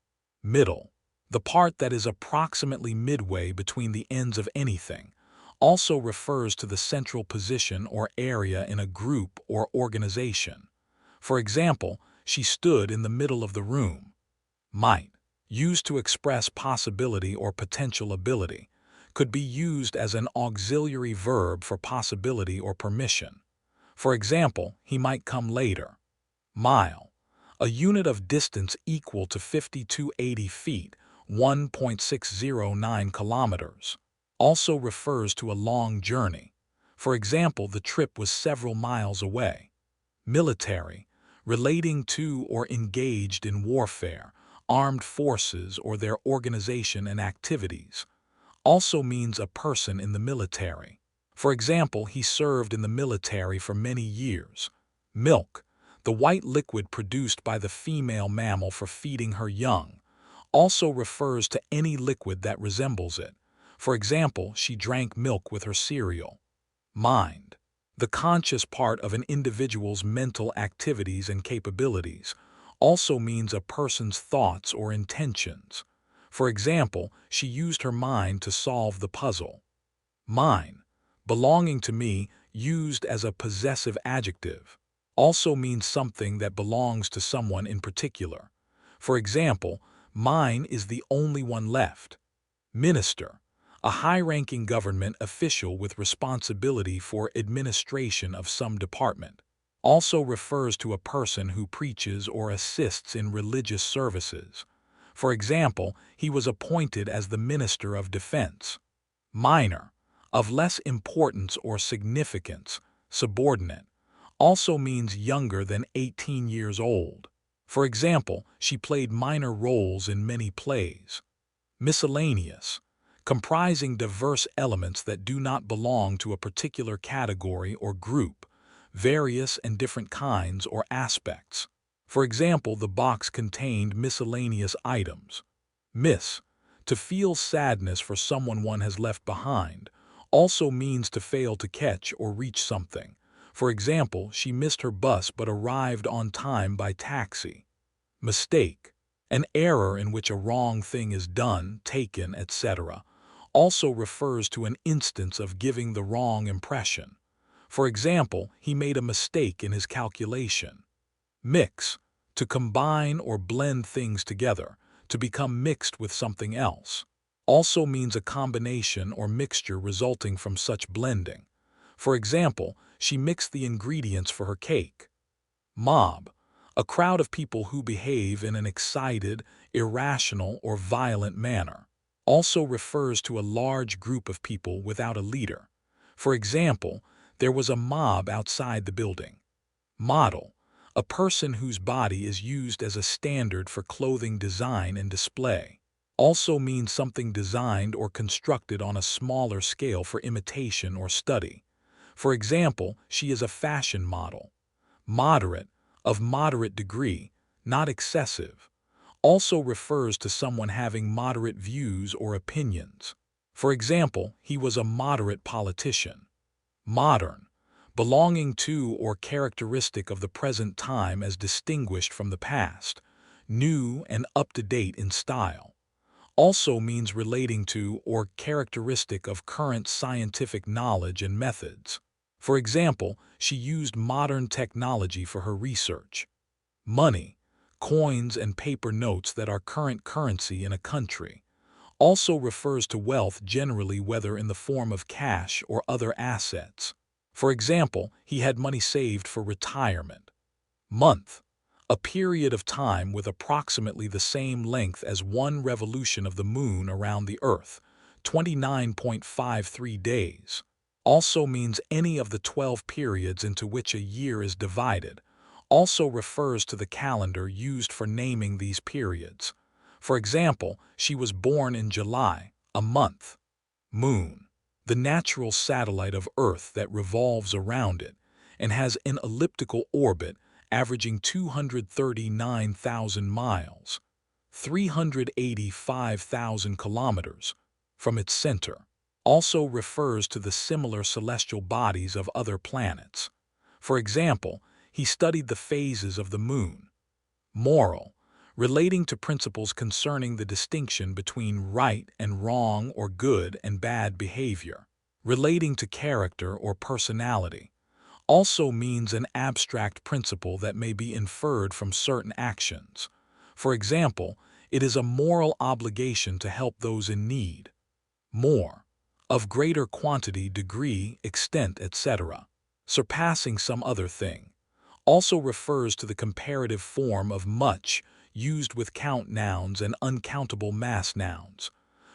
Middle, the part that is approximately midway between the ends of anything, also refers to the central position or area in a group or organization. For example, she stood in the middle of the room. Might, used to express possibility or potential ability, could be used as an auxiliary verb for possibility or permission. For example, he might come later. Mile, a unit of distance equal to 5,280 feet, 1.609 kilometers, also refers to a long journey. For example, the trip was several miles away. Military, relating to or engaged in warfare, armed forces or their organization and activities, Also means a person in the military. For example, he served in the military for many years. Milk, the white liquid produced by the female mammal for feeding her young, also refers to any liquid that resembles it. For example, she drank milk with her cereal. Mind, the conscious part of an individual's mental activities and capabilities, also means a person's thoughts or intentions. For example, she used her mind to solve the puzzle. Mine, belonging to me, used as a possessive adjective, also means something that belongs to someone in particular. For example, mine is the only one left. Minister, a high-ranking government official with responsibility for administration of some department, also refers to a person who preaches or assists in religious services. For example, he was appointed as the Minister of Defense. Minor, of less importance or significance, subordinate, also means younger than 18 years old. For example, she played minor roles in many plays. Miscellaneous, comprising diverse elements that do not belong to a particular category or group, various and different kinds or aspects. For example, the box contained miscellaneous items. Miss, to feel sadness for someone one has left behind, also means to fail to catch or reach something. For example, she missed her bus but arrived on time by taxi. Mistake, an error in which a wrong thing is done, taken, etc., also refers to an instance of giving the wrong impression. For example, he made a mistake in his calculation. Mix, to combine or blend things together, to become mixed with something else, also means a combination or mixture resulting from such blending. For example, she mixed the ingredients for her cake. Mob, a crowd of people who behave in an excited, irrational, or violent manner, also refers to a large group of people without a leader. For example, there was a mob outside the building. Model, a person whose body is used as a standard for clothing design and display, also means something designed or constructed on a smaller scale for imitation or study. For example, she is a fashion model. Moderate, of moderate degree, not excessive, also refers to someone having moderate views or opinions. For example, he was a moderate politician. Modern, belonging to or characteristic of the present time as distinguished from the past, new and up-to-date in style, also means relating to or characteristic of current scientific knowledge and methods. For example, she used modern technology for her research. Money, coins and paper notes that are current currency in a country, also refers to wealth generally whether in the form of cash or other assets. For example, he had money saved for retirement. Month, a period of time with approximately the same length as one revolution of the moon around the Earth, 29.53 days. Also means any of the 12 periods into which a year is divided, also refers to the calendar used for naming these periods. For example, she was born in July, a month. Moon, the natural satellite of Earth that revolves around it and has an elliptical orbit averaging 239,000 miles, 385,000 kilometers, from its center, also refers to the similar celestial bodies of other planets. For example, he studied the phases of the moon. Moral, relating to principles concerning the distinction between right and wrong or good and bad behavior, relating to character or personality, also means an abstract principle that may be inferred from certain actions. For example, it is a moral obligation to help those in need. More, of greater quantity, degree, extent, etc., surpassing some other thing, also refers to the comparative form of much used with count nouns and uncountable mass nouns.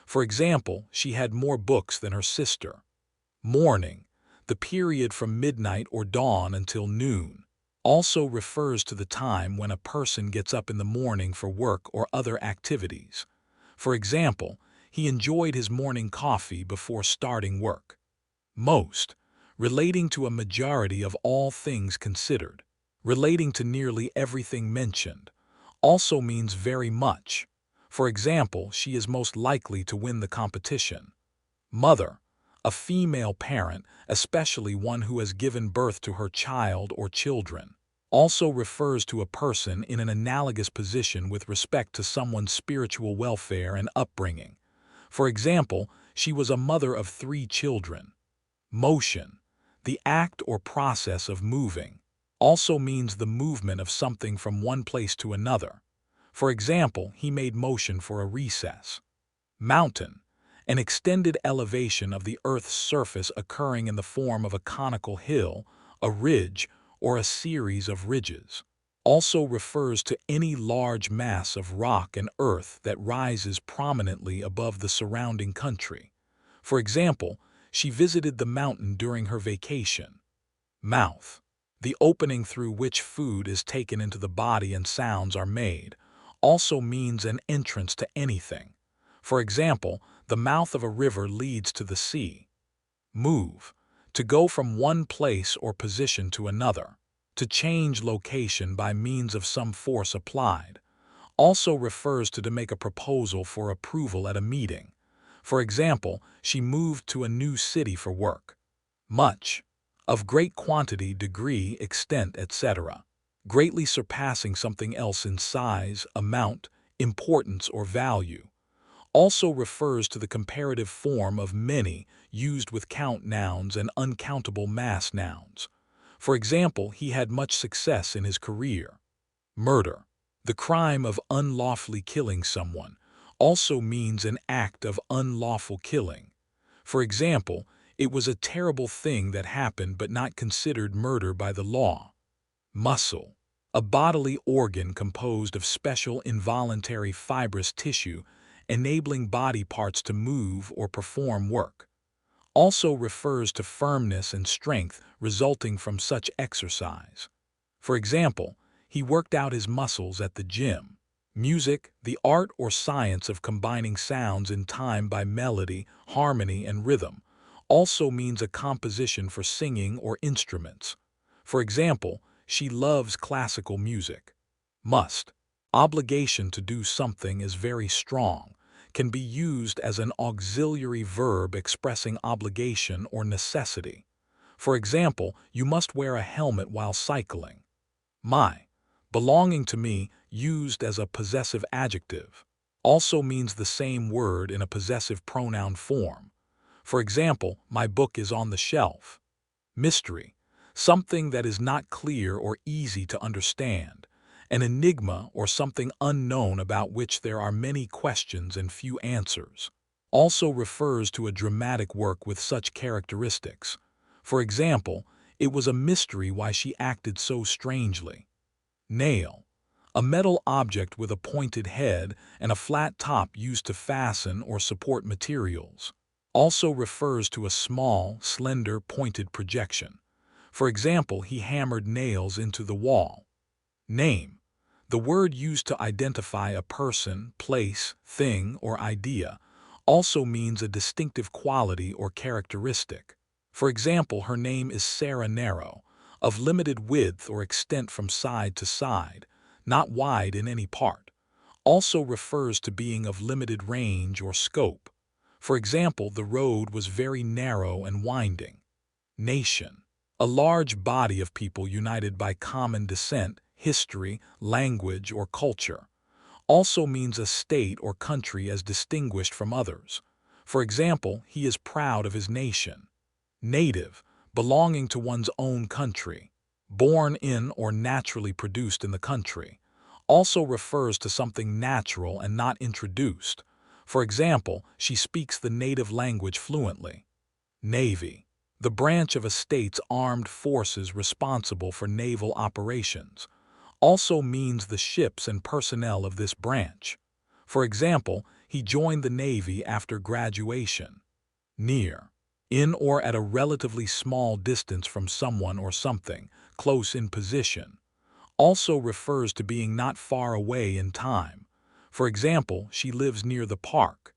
For example, she had more books than her sister. Morning, the period from midnight or dawn until noon, also refers to the time when a person gets up in the morning for work or other activities. For example, he enjoyed his morning coffee before starting work. Most, relating to a majority of all things considered, relating to nearly everything mentioned, also means very much. For example, she is most likely to win the competition. Mother, a female parent, especially one who has given birth to her child or children, also refers to a person in an analogous position with respect to someone's spiritual welfare and upbringing. For example, she was a mother of 3 children. Motion, the act or process of moving, also means the movement of something from one place to another. For example, he made motion for a recess. Mountain, an extended elevation of the Earth's surface occurring in the form of a conical hill, a ridge, or a series of ridges. Also refers to any large mass of rock and earth that rises prominently above the surrounding country. For example, she visited the mountain during her vacation. Mouth, the opening through which food is taken into the body and sounds are made, also means an entrance to anything. For example, the mouth of a river leads to the sea. Move, to go from one place or position to another, to change location by means of some force applied, also refers to make a proposal for approval at a meeting. For example, she moved to a new city for work. Much, of great quantity, degree, extent, etc., greatly surpassing something else in size, amount, importance, or value. Also refers to the comparative form of many used with count nouns and uncountable mass nouns. For example, he had much success in his career. Murder, the crime of unlawfully killing someone, also means an act of unlawful killing. For example, it was a terrible thing that happened but not considered murder by the law. Muscle, a bodily organ composed of special involuntary fibrous tissue enabling body parts to move or perform work. Also refers to firmness and strength resulting from such exercise. For example, he worked out his muscles at the gym. Music, the art or science of combining sounds in time by melody, harmony, and rhythm, also means a composition for singing or instruments. For example, she loves classical music. Must, obligation to do something is very strong, can be used as an auxiliary verb expressing obligation or necessity. For example, you must wear a helmet while cycling. My, belonging to me, used as a possessive adjective, also means the same word in a possessive pronoun form. For example, my book is on the shelf. Mystery, something that is not clear or easy to understand. An enigma or something unknown about which there are many questions and few answers. Also refers to a dramatic work with such characteristics. For example, it was a mystery why she acted so strangely. Nail, a metal object with a pointed head and a flat top used to fasten or support materials. Also refers to a small, slender, pointed projection. For example, he hammered nails into the wall. Name, the word used to identify a person, place, thing, or idea, also means a distinctive quality or characteristic. For example, her name is Sarah Narrow, of limited width or extent from side to side, not wide in any part. Also refers to being of limited range or scope. For example, the road was very narrow and winding. Nation, a large body of people united by common descent, history, language, or culture. Also means a state or country as distinguished from others. For example, he is proud of his nation. Native, belonging to one's own country. Born in or naturally produced in the country. Also refers to something natural and not introduced. For example, she speaks the native language fluently. Navy, the branch of a state's armed forces responsible for naval operations. Also means the ships and personnel of this branch. For example, he joined the Navy after graduation. Near, in or at a relatively small distance from someone or something, close in position. Also refers to being not far away in time. For example, she lives near the park.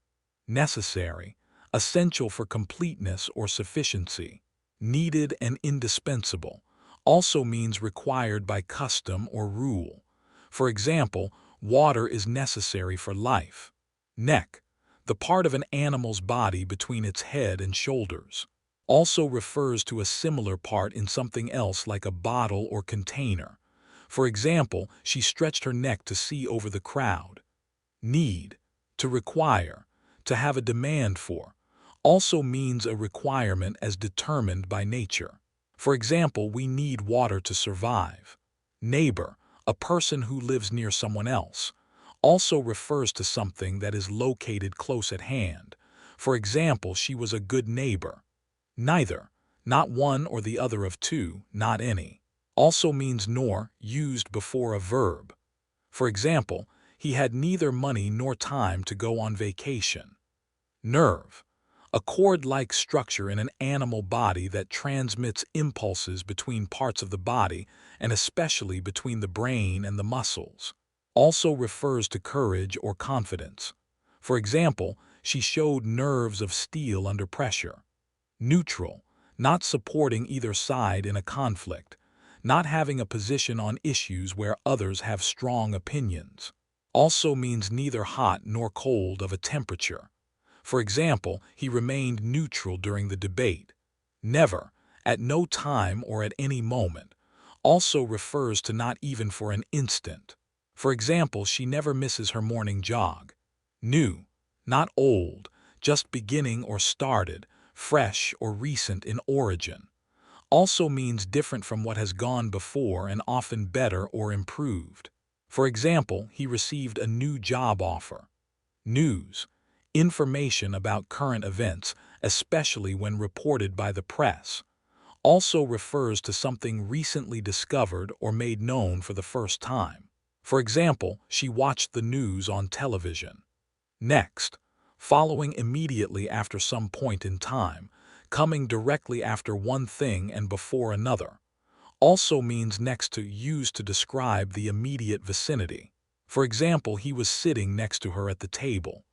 necessary, essential for completeness or sufficiency. Needed and indispensable also means required by custom or rule. For example, water is necessary for life. Neck, the part of an animal's body between its head and shoulders, also refers to a similar part in something else like a bottle or container. For example, she stretched her neck to see over the crowd. Need, to require, to have a demand for, also means a requirement as determined by nature. For example, we need water to survive. Neighbor, a person who lives near someone else, also refers to something that is located close at hand. For example, she was a good neighbor. Neither, not one or the other of two, not any, also means nor, used before a verb. For example, he had neither money nor time to go on vacation. Nerve, a cord-like structure in an animal body that transmits impulses between parts of the body and especially between the brain and the muscles. Also refers to courage or confidence. For example, she showed nerves of steel under pressure. Neutral, not supporting either side in a conflict, not having a position on issues where others have strong opinions. Also means neither hot nor cold of a temperature. For example, he remained neutral during the debate. Never, at no time or at any moment, also refers to not even for an instant. For example, she never misses her morning jog. New, not old, just beginning or started, fresh or recent in origin. Also means different from what has gone before and often better or improved. For example, he received a new job offer. News, information about current events, especially when reported by the press. Also refers to something recently discovered or made known for the first time. For example, she watched the news on television. Next, following immediately after some point in time, coming directly after one thing and before another. Also means next to, used to describe the immediate vicinity. For example, he was sitting next to her at the table.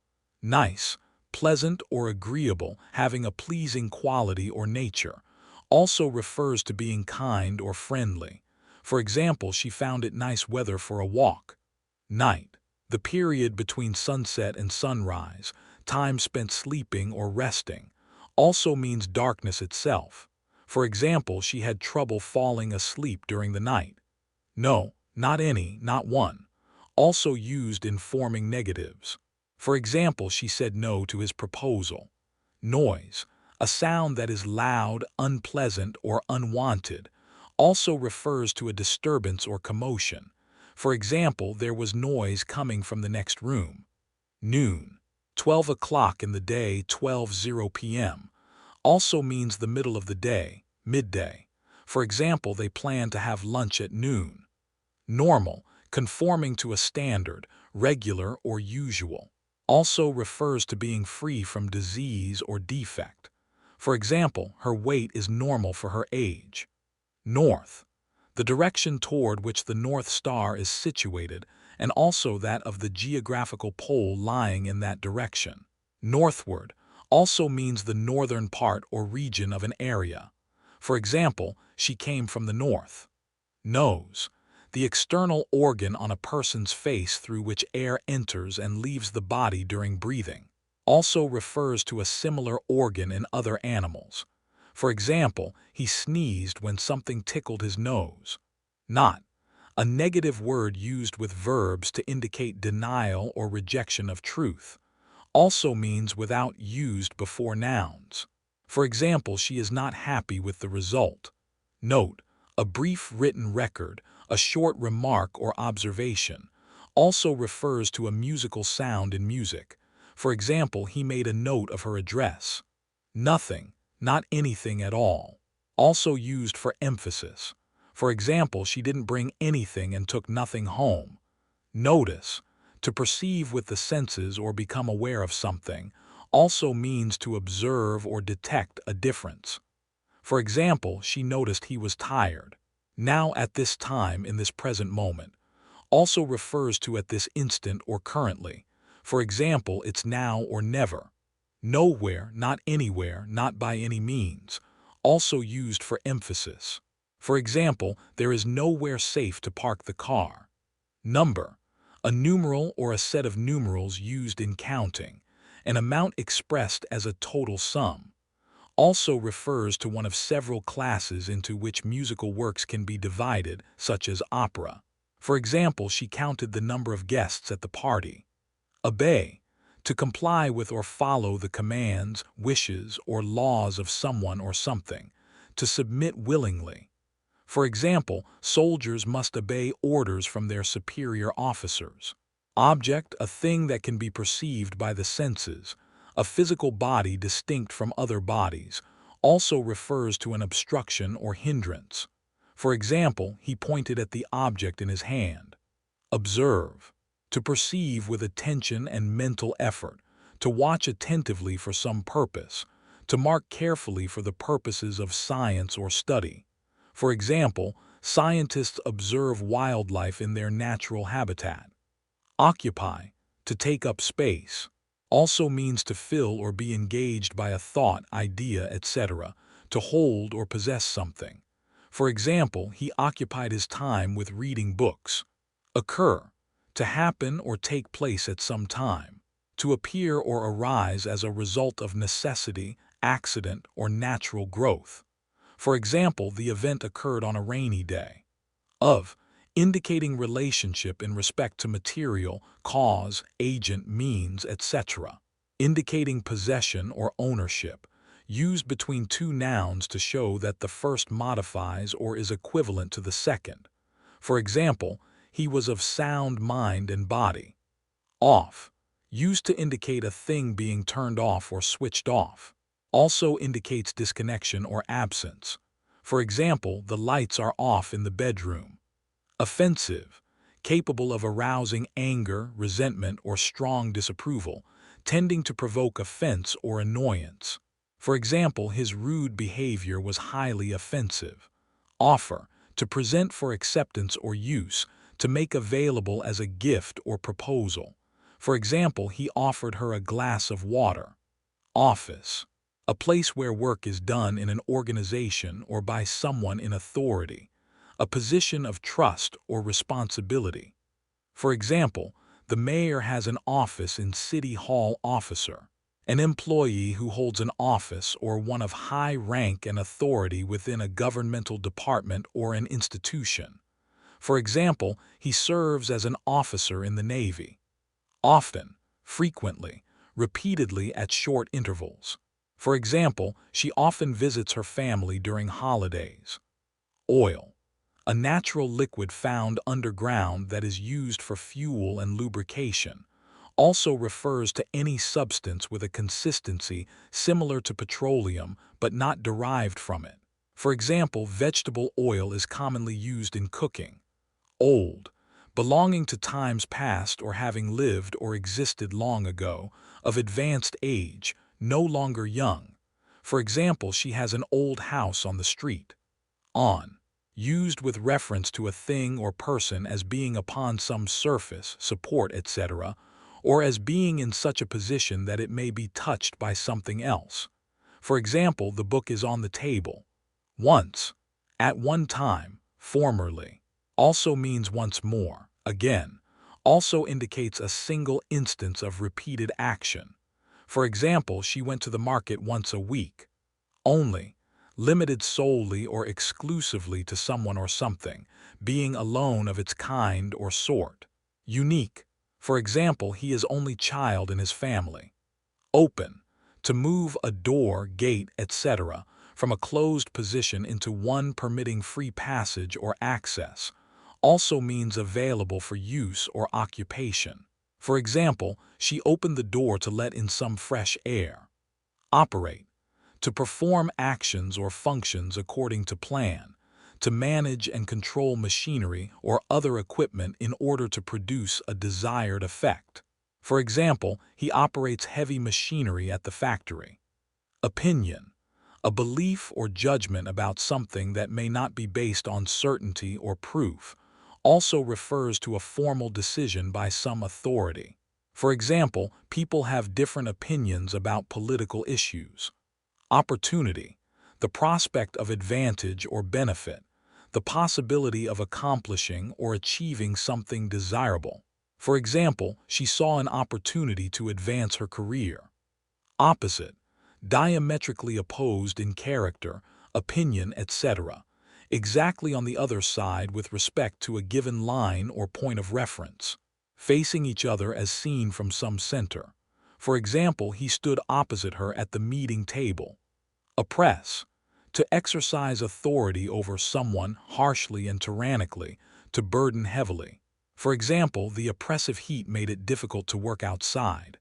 Nice, pleasant or agreeable, having a pleasing quality or nature. Also refers to being kind or friendly. For example, she found it nice weather for a walk. Night, the period between sunset and sunrise, time spent sleeping or resting. Also means darkness itself. For example, she had trouble falling asleep during the night. No, not any, not one. Also used in forming negatives. For example, she said no to his proposal. Noise, a sound that is loud, unpleasant, or unwanted, also refers to a disturbance or commotion. For example, there was noise coming from the next room. Noon, 12 o'clock in the day, 12:00 p.m., also means the middle of the day, midday. For example, they plan to have lunch at noon. Normal, conforming to a standard, regular or usual. Also refers to being free from disease or defect. For example, her weight is normal for her age. North, the direction toward which the North Star is situated, and also that of the geographical pole lying in that direction. Northward also means the northern part or region of an area. For example, she came from the north. Nose, the external organ on a person's face through which air enters and leaves the body during breathing. Also refers to a similar organ in other animals. For example, he sneezed when something tickled his nose. Not, a negative word used with verbs to indicate denial or rejection of truth. Also means without, used before nouns. For example, she is not happy with the result. Note, a brief written record, a short remark or observation. Also refers to a musical sound in music. For example, he made a note of her address. Nothing, not anything at all. Also used for emphasis. For example, she didn't bring anything and took nothing home. Notice, to perceive with the senses or become aware of something, also means to observe or detect a difference. For example, she noticed he was tired. Now at this time in this present moment. Also refers to at this instant or currently. For example, it's now or never. Nowhere, not anywhere, not by any means, also used for emphasis. For example, there is nowhere safe to park the car. Number, a numeral or a set of numerals used in counting, an amount expressed as a total sum. Also refers to one of several classes into which musical works can be divided, such as opera. For example, she counted the number of guests at the party. Obey, to comply with or follow the commands, wishes, or laws of someone or something, to submit willingly. For example, soldiers must obey orders from their superior officers. Object, a thing that can be perceived by the senses, a physical body distinct from other bodies, also refers to an obstruction or hindrance. For example, he pointed at the object in his hand. Observe, to perceive with attention and mental effort, to watch attentively for some purpose, to mark carefully for the purposes of science or study. For example, scientists observe wildlife in their natural habitat. Occupy, to take up space, also means to fill or be engaged by a thought, idea, etc., to hold or possess something. For example, he occupied his time with reading books. Occur, to happen or take place at some time, to appear or arise as a result of necessity, accident, or natural growth. For example, the event occurred on a rainy day. Of, indicating relationship in respect to material, cause, agent, means, etc. Indicating possession or ownership, used between two nouns to show that the first modifies or is equivalent to the second. For example, he was of sound mind and body. Off, used to indicate a thing being turned off or switched off. Also indicates disconnection or absence. For example, the lights are off in the bedroom. Offensive, capable of arousing anger, resentment, or strong disapproval, tending to provoke offense or annoyance. For example, his rude behavior was highly offensive. Offer, to present for acceptance or use, to make available as a gift or proposal. For example, he offered her a glass of water. Office, a place where work is done in an organization or by someone in authority, a position of trust or responsibility. For example, the mayor has an office in City Hall. Officer, an employee who holds an office or one of high rank and authority within a governmental department or an institution. For example, he serves as an officer in the Navy. Often, frequently, repeatedly at short intervals. For example, she often visits her family during holidays. Oil, a natural liquid found underground that is used for fuel and lubrication, also refers to any substance with a consistency similar to petroleum but not derived from it. For example, vegetable oil is commonly used in cooking. Old, belonging to times past or having lived or existed long ago, of advanced age, no longer young. For example, she has an old house on the street. On, used with reference to a thing or person as being upon some surface, support, etc., or as being in such a position that it may be touched by something else. For example, the book is on the table. Once, at one time, formerly, also means once more, again, also indicates a single instance of repeated action. For example, she went to the market once a week. Only, limited solely or exclusively to someone or something, being alone of its kind or sort. Unique, for example, he is only child in his family. Open, to move a door, gate, etc., from a closed position into one permitting free passage or access, also means available for use or occupation. For example, she opened the door to let in some fresh air. Operate, to perform actions or functions according to plan, to manage and control machinery or other equipment in order to produce a desired effect. For example, he operates heavy machinery at the factory. Opinion, a belief or judgment about something that may not be based on certainty or proof, also refers to a formal decision by some authority. For example, people have different opinions about political issues. Opportunity, the prospect of advantage or benefit, the possibility of accomplishing or achieving something desirable. For example, she saw an opportunity to advance her career. Opposite, diametrically opposed in character, opinion, etc., exactly on the other side with respect to a given line or point of reference, facing each other as seen from some center. For example, he stood opposite her at the meeting table. Oppress, to exercise authority over someone harshly and tyrannically, to burden heavily. For example, the oppressive heat made it difficult to work outside.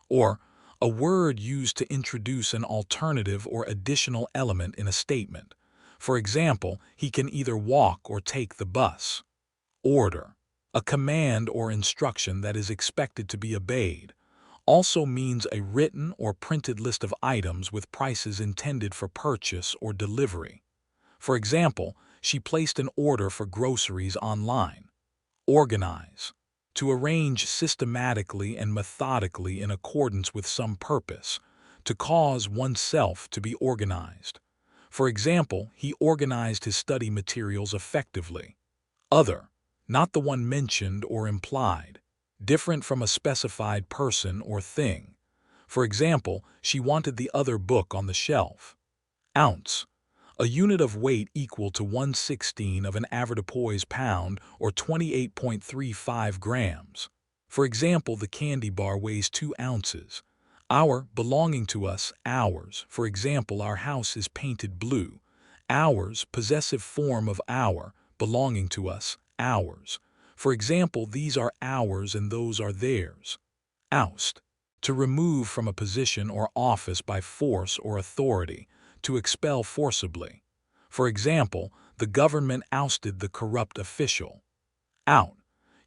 Or, a word used to introduce an alternative or additional element in a statement. For example, he can either walk or take the bus. Order, a command or instruction that is expected to be obeyed, also means a written or printed list of items with prices intended for purchase or delivery. For example, she placed an order for groceries online. Organize, to arrange systematically and methodically in accordance with some purpose, to cause oneself to be organized. For example, he organized his study materials effectively. Other, not the one mentioned or implied, different from a specified person or thing. For example, she wanted the other book on the shelf. Ounce, a unit of weight equal to 1/16 of an avoirdupois pound or 28.35 grams. For example, the candy bar weighs 2 ounces. Our, belonging to us, ours. For example, our house is painted blue. Ours, possessive form of our, belonging to us, ours. For example, these are ours and those are theirs. Oust, to remove from a position or office by force or authority, to expel forcibly. For example, the government ousted the corrupt official. Out,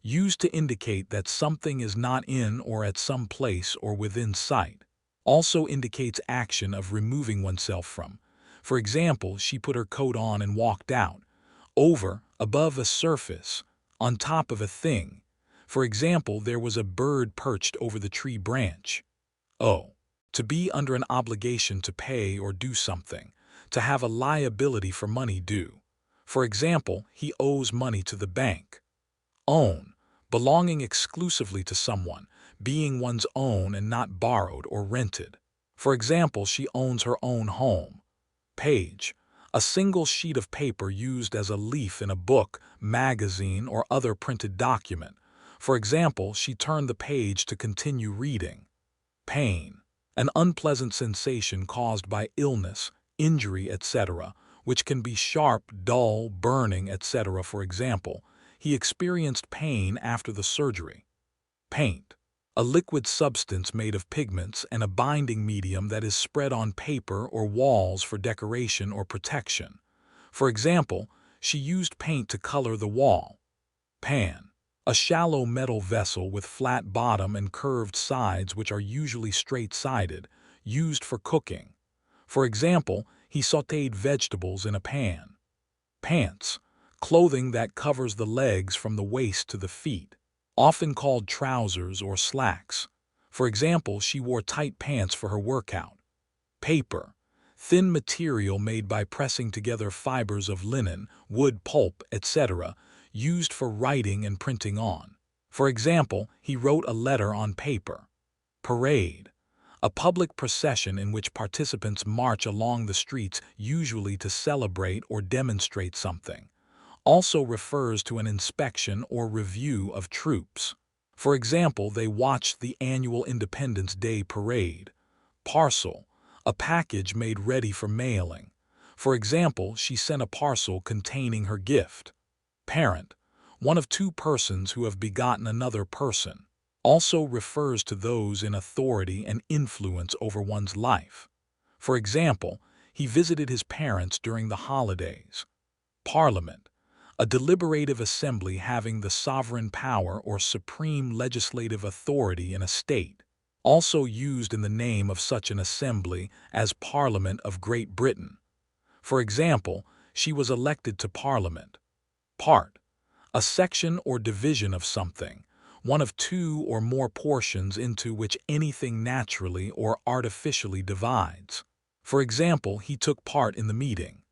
used to indicate that something is not in or at some place or within sight. Also indicates action of removing oneself from. For example, she put her coat on and walked out. Over, above a surface, on top of a thing. For example, there was a bird perched over the tree branch. O, to be under an obligation to pay or do something, to have a liability for money due. For example, he owes money to the bank. Own, belonging exclusively to someone, being one's own and not borrowed or rented. For example, she owns her own home. Page, a single sheet of paper used as a leaf in a book, magazine, or other printed document. For example, she turned the page to continue reading. Pain, an unpleasant sensation caused by illness, injury, etc., which can be sharp, dull, burning, etc. For example, he experienced pain after the surgery. Paint, a liquid substance made of pigments and a binding medium that is spread on paper or walls for decoration or protection. For example, she used paint to color the wall. Pan, a shallow metal vessel with flat bottom and curved sides which are usually straight-sided, used for cooking. For example, he sautéed vegetables in a pan. Pants, clothing that covers the legs from the waist to the feet, often called trousers or slacks. For example, she wore tight pants for her workout. Paper, thin material made by pressing together fibers of linen, wood pulp, etc., used for writing and printing on. For example, he wrote a letter on paper. Parade, a public procession in which participants march along the streets usually to celebrate or demonstrate something. Also refers to an inspection or review of troops. For example, they watched the annual Independence Day parade. Parcel, a package made ready for mailing. For example, she sent a parcel containing her gift. Parent, one of two persons who have begotten another person. Also refers to those in authority and influence over one's life. For example, he visited his parents during the holidays. Parliament, a deliberative assembly having the sovereign power or supreme legislative authority in a state. Also used in the name of such an assembly as Parliament of Great Britain. For example, she was elected to Parliament. Part, a section or division of something, one of two or more portions into which anything naturally or artificially divides. For example, he took part in the meeting.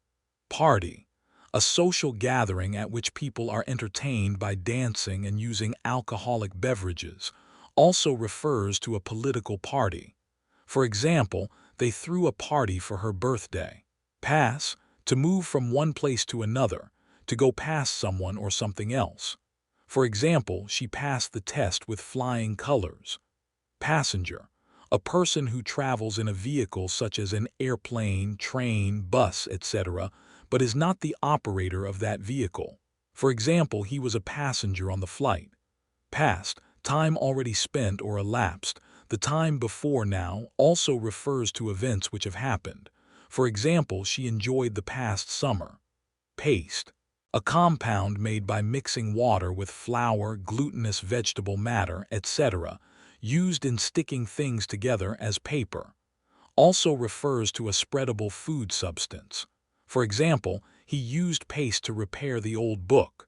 Party, a social gathering at which people are entertained by dancing and using alcoholic beverages, also refers to a political party. For example, they threw a party for her birthday. Pass, to move from one place to another, to go past someone or something else. For example, she passed the test with flying colors. Passenger, a person who travels in a vehicle such as an airplane, train, bus, etc., but is not the operator of that vehicle. For example, he was a passenger on the flight. Past, time already spent or elapsed. The time before now also refers to events which have happened. For example, she enjoyed the past summer. Paste, a compound made by mixing water with flour, glutinous vegetable matter, etc., used in sticking things together as paper. Also refers to a spreadable food substance. For example, he used paste to repair the old book.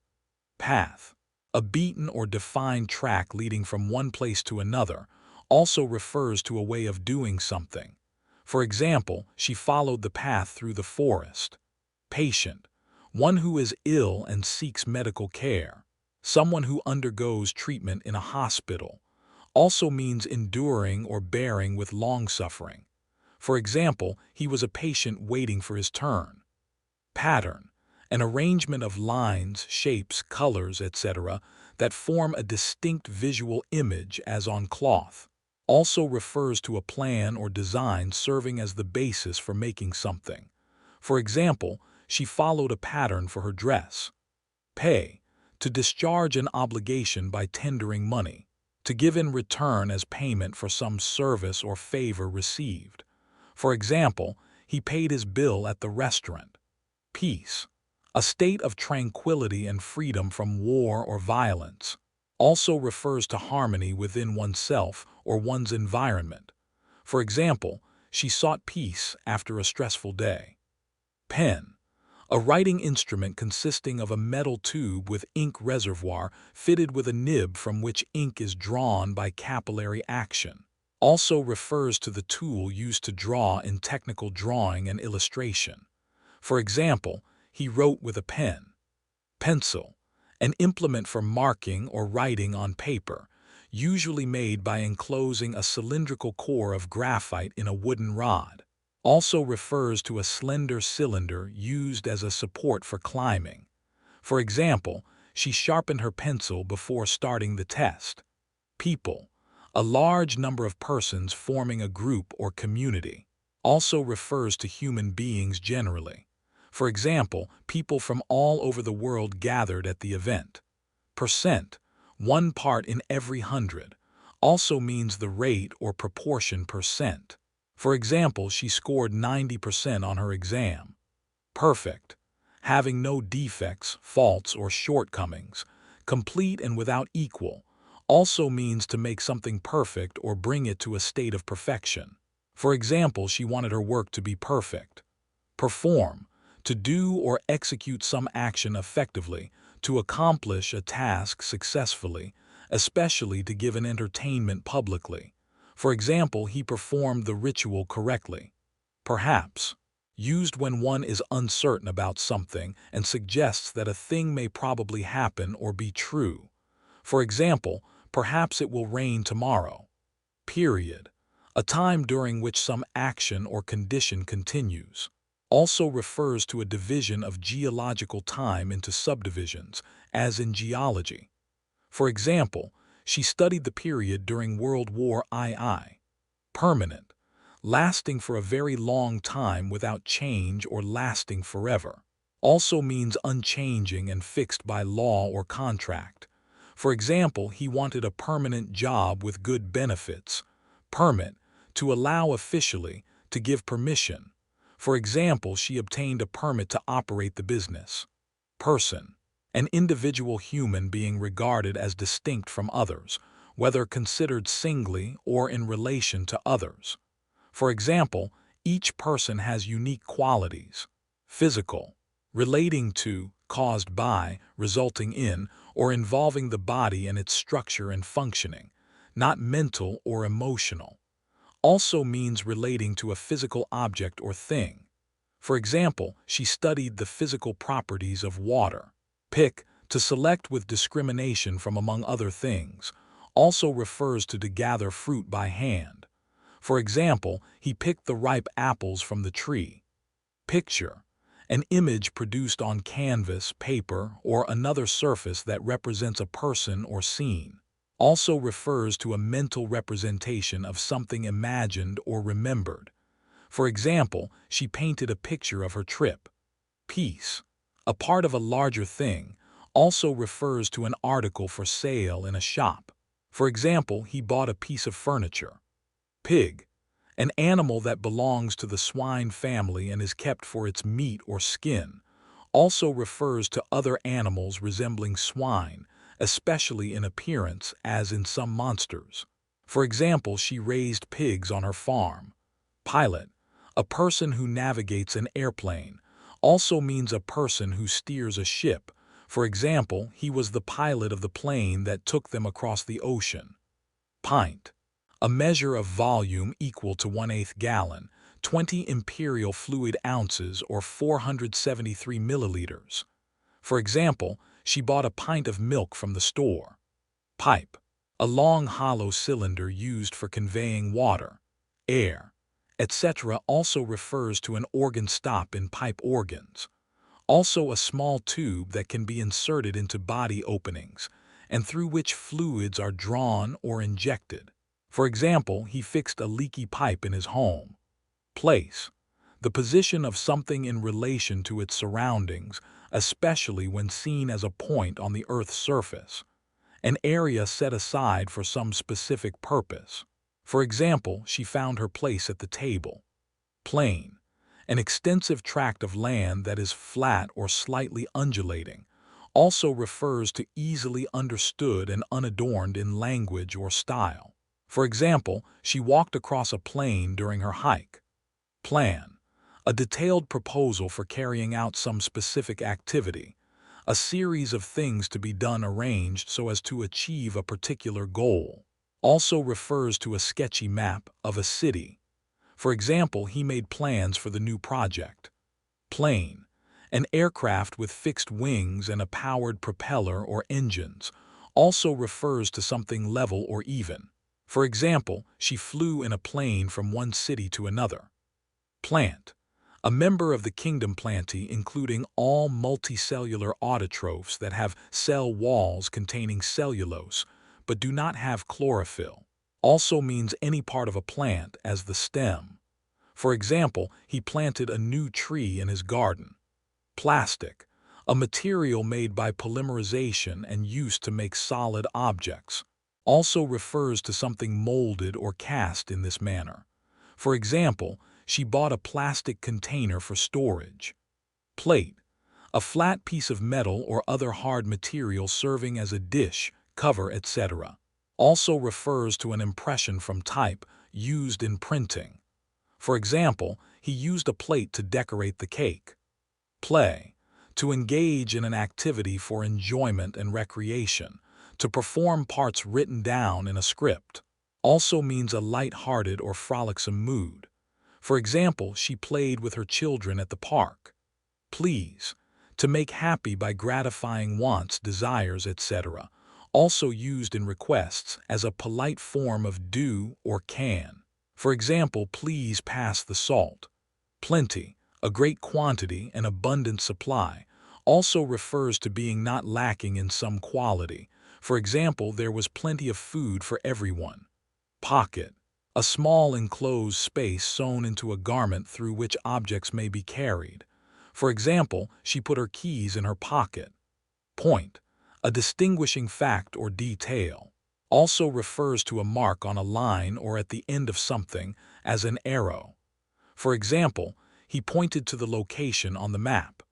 Path, a beaten or defined track leading from one place to another, also refers to a way of doing something. For example, she followed the path through the forest. Patient, one who is ill and seeks medical care. Someone who undergoes treatment in a hospital. Also means enduring or bearing with long suffering. For example, he was a patient waiting for his turn. Pattern, an arrangement of lines, shapes, colors, etc., that form a distinct visual image as on cloth. Also refers to a plan or design serving as the basis for making something. For example, she followed a pattern for her dress. Pay, to discharge an obligation by tendering money, to give in return as payment for some service or favor received. For example, he paid his bill at the restaurant. Peace, a state of tranquility and freedom from war or violence. Also refers to harmony within oneself or one's environment. For example, she sought peace after a stressful day. Pen, a writing instrument consisting of a metal tube with ink reservoir fitted with a nib from which ink is drawn by capillary action. Also refers to the tool used to draw in technical drawing and illustration. For example, he wrote with a pen. Pencil, an implement for marking or writing on paper, usually made by enclosing a cylindrical core of graphite in a wooden rod. Also refers to a slender cylinder used as a support for climbing. For example, she sharpened her pencil before starting the test. People, a large number of persons forming a group or community. Also refers to human beings generally. For example, people from all over the world gathered at the event. Percent, 1 part in every 100, also means the rate or proportion percent. For example, she scored 90% on her exam. Perfect, having no defects, faults, or shortcomings. Complete and without equal, also means to make something perfect or bring it to a state of perfection. For example, she wanted her work to be perfect. Perform, to do or execute some action effectively, to accomplish a task successfully, especially to give an entertainment publicly. For example, he performed the ritual correctly. Perhaps, used when one is uncertain about something and suggests that a thing may probably happen or be true. For example, perhaps it will rain tomorrow. Period, a time during which some action or condition continues. Also refers to a division of geological time into subdivisions, as in geology. For example, she studied the period during World War II. Permanent, lasting for a very long time without change or lasting forever. Also means unchanging and fixed by law or contract. For example, he wanted a permanent job with good benefits. Permit, to allow officially, to give permission. For example, she obtained a permit to operate the business. Person, an individual human being regarded as distinct from others, whether considered singly or in relation to others. For example, each person has unique qualities. Physical, relating to, caused by, resulting in, or involving the body and its structure and functioning, not mental or emotional. Also means relating to a physical object or thing. For example, she studied the physical properties of water. Pick, to select with discrimination from among other things, also refers to gather fruit by hand. For example, he picked the ripe apples from the tree. Picture, an image produced on canvas, paper, or another surface that represents a person or scene. Also refers to a mental representation of something imagined or remembered. For example, she painted a picture of her trip. Piece, a part of a larger thing, also refers to an article for sale in a shop. For example, he bought a piece of furniture. Pig, an animal that belongs to the swine family and is kept for its meat or skin, also refers to other animals resembling swine, especially in appearance, as in some monsters. For example, she raised pigs on her farm. Pilot, a person who navigates an airplane, also means a person who steers a ship. For example, he was the pilot of the plane that took them across the ocean. Pint, a measure of volume equal to 1/8 gallon, 20 imperial fluid ounces or 473 milliliters. For example, she bought a pint of milk from the store. Pipe, a long hollow cylinder used for conveying water, air, etc. also refers to an organ stop in pipe organs. Also a small tube that can be inserted into body openings and through which fluids are drawn or injected. For example, he fixed a leaky pipe in his home. Place, the position of something in relation to its surroundings, especially when seen as a point on the Earth's surface. An area set aside for some specific purpose. For example, she found her place at the table. Plain, an extensive tract of land that is flat or slightly undulating, also refers to easily understood and unadorned in language or style. For example, she walked across a plain during her hike. Plan, a detailed proposal for carrying out some specific activity, a series of things to be done arranged so as to achieve a particular goal. Also refers to a sketchy map of a city. For example, he made plans for the new project. Plane, an aircraft with fixed wings and a powered propeller or engines, also refers to something level or even. For example, she flew in a plane from one city to another. Plant, a member of the kingdom Plantae, including all multicellular autotrophs that have cell walls containing cellulose but do not have chlorophyll. Also means any part of a plant, as the stem. For example, he planted a new tree in his garden. Plastic, a material made by polymerization and used to make solid objects, also refers to something molded or cast in this manner. For example, she bought a plastic container for storage. Plate, a flat piece of metal or other hard material serving as a dish, cover, etc. Also refers to an impression from type used in printing. For example, he used a plate to decorate the cake. Play, to engage in an activity for enjoyment and recreation, to perform parts written down in a script. Also means a light-hearted or frolicsome mood. For example, she played with her children at the park. Please, to make happy by gratifying wants, desires, etc. Also used in requests as a polite form of do or can. For example, please pass the salt. Plenty, a great quantity and abundant supply, also refers to being not lacking in some quality. For example, there was plenty of food for everyone. Pocket, a small enclosed space sewn into a garment through which objects may be carried. For example, she put her keys in her pocket. Point, a distinguishing fact or detail. Also refers to a mark on a line or at the end of something, as an arrow. For example, he pointed to the location on the map.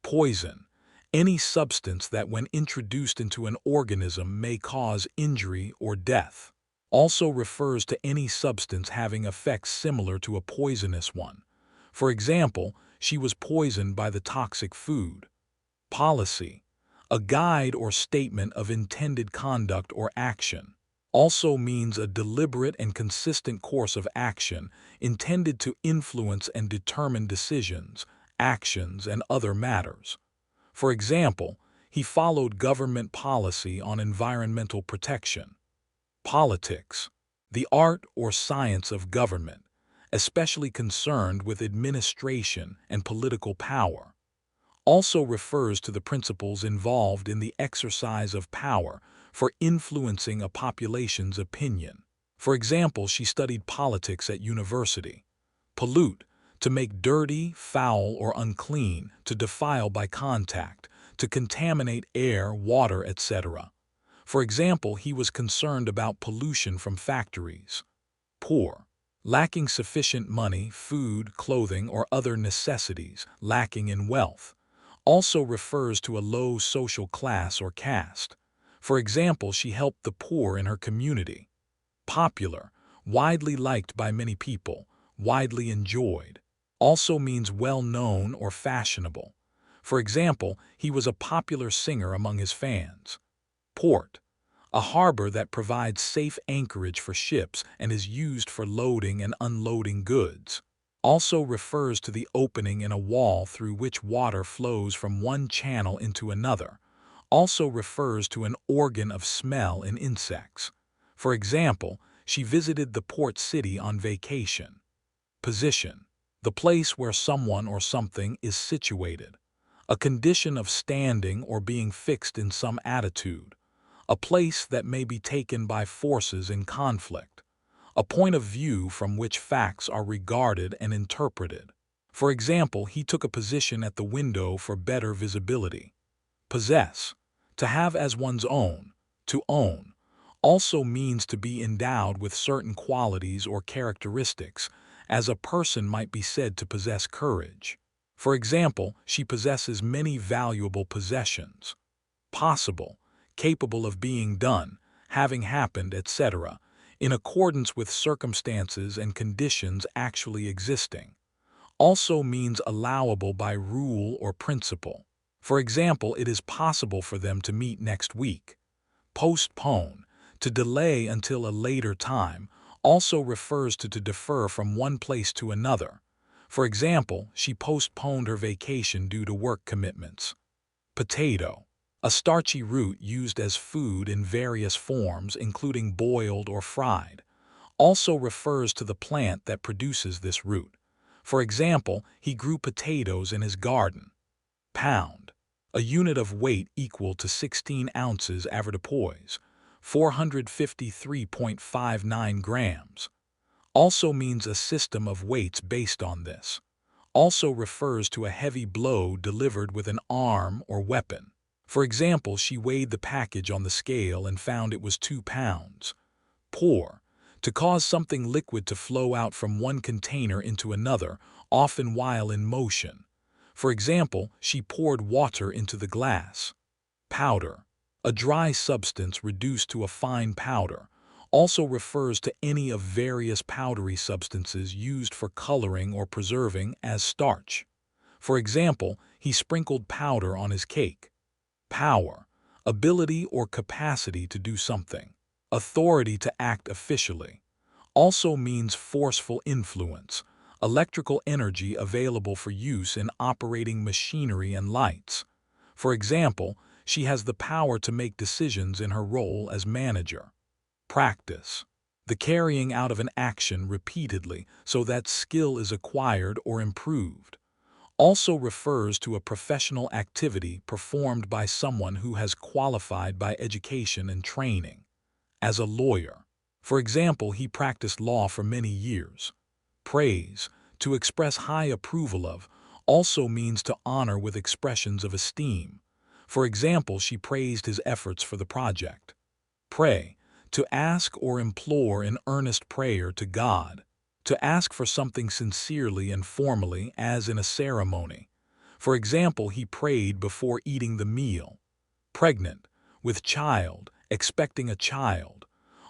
Poison, any substance that when introduced into an organism may cause injury or death. Also refers to any substance having effects similar to a poisonous one. For example, she was poisoned by the toxic food. Policy, A guide or statement of intended conduct or action. Also means a deliberate and consistent course of action intended to influence and determine decisions, actions, and other matters. For example, he followed government policy on environmental protection. Politics, the art or science of government, especially concerned with administration and political power. Also refers to the principles involved in the exercise of power for influencing a population's opinion. For example, she studied politics at university. Pollute, to make dirty, foul, or unclean, to defile by contact, to contaminate air, water, etc. For example, he was concerned about pollution from factories. Poor, lacking sufficient money, food, clothing, or other necessities, lacking in wealth. Also refers to a low social class or caste. For example, she helped the poor in her community. Popular, widely liked by many people, widely enjoyed. Also means well-known or fashionable. For example, he was a popular singer among his fans. Port, a harbor that provides safe anchorage for ships and is used for loading and unloading goods. Also refers to the opening in a wall through which water flows from one channel into another. Also refers to an organ of smell in insects. For example, she visited the port city on vacation. Position, the place where someone or something is situated. A condition of standing or being fixed in some attitude. A place that may be taken by forces in conflict. A point of view from which facts are regarded and interpreted. For example, he took a position at the window for better visibility. Possess, to have as one's own, to own, also means to be endowed with certain qualities or characteristics, as a person might be said to possess courage. For example, she possesses many valuable possessions. Possible, capable of being done, having happened, etc., in accordance with circumstances and conditions actually existing. Also means allowable by rule or principle. For example, it is possible for them to meet next week. Postpone, to delay until a later time, also refers to defer from one place to another. For example, she postponed her vacation due to work commitments. Potato, a starchy root used as food in various forms, including boiled or fried. Also refers to the plant that produces this root. For example, he grew potatoes in his garden. Pound, a unit of weight equal to 16 ounces avoirdupois, 453.59 grams. Also means a system of weights based on this. Also refers to a heavy blow delivered with an arm or weapon. For example, she weighed the package on the scale and found it was 2 pounds. Pour, to cause something liquid to flow out from one container into another, often while in motion. For example, she poured water into the glass. Powder, a dry substance reduced to a fine powder, also refers to any of various powdery substances used for coloring or preserving as starch. For example, he sprinkled powder on his cake. Power, ability or capacity to do something. Authority to act officially. Also means forceful influence, electrical energy available for use in operating machinery and lights. For example, she has the power to make decisions in her role as manager. Practice, the carrying out of an action repeatedly so that skill is acquired or improved. Also refers to a professional activity performed by someone who has qualified by education and training. As a lawyer. For example, he practiced law for many years. Praise, to express high approval of, also means to honor with expressions of esteem. For example, she praised his efforts for the project. Pray, to ask or implore in earnest prayer to God. To ask for something sincerely and formally, as in a ceremony. For example, he prayed before eating the meal. Pregnant, with child, expecting a child.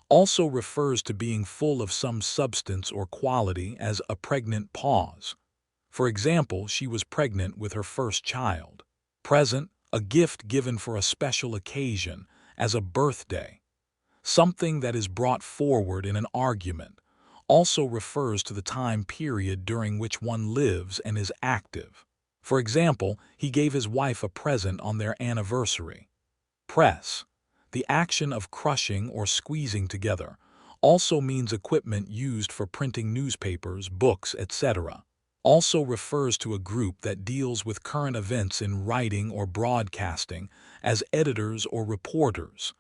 Also refers to being full of some substance or quality, as a pregnant pause. For example, she was pregnant with her first child. Present, a gift given for a special occasion, as a birthday. Something that is brought forward in an argument also refers to the time period during which one lives and is active. For example, he gave his wife a present on their anniversary. Press, the action of crushing or squeezing together, also means equipment used for printing newspapers, books, etc. Also refers to a group that deals with current events in writing or broadcasting, as editors or reporters.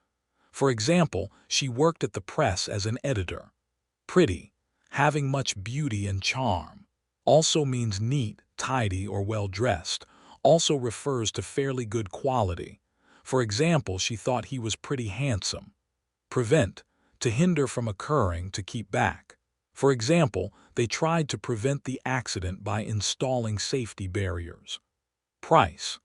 For example, she worked at the press as an editor. Pretty, having much beauty and charm, also means neat, tidy, or well-dressed, also refers to fairly good quality. For example, she thought he was pretty handsome. Prevent, to hinder from occurring, to keep back. For example, they tried to prevent the accident by installing safety barriers. Price,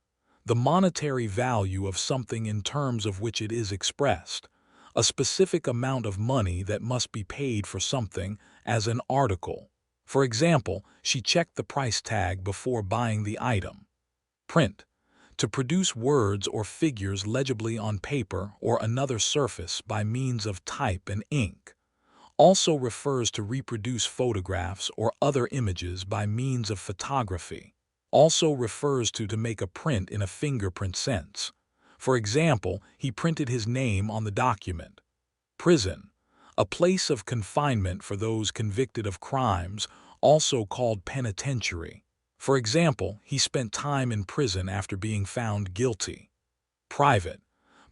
the monetary value of something in terms of which it is expressed, a specific amount of money that must be paid for something, as an article. For example, she checked the price tag before buying the item. Print, to produce words or figures legibly on paper or another surface by means of type and ink. Also refers to reproduce photographs or other images by means of photography. Also refers to make a print in a fingerprint sense. For example, he printed his name on the document. Prison, a place of confinement for those convicted of crimes, also called penitentiary. For example, he spent time in prison after being found guilty. Private,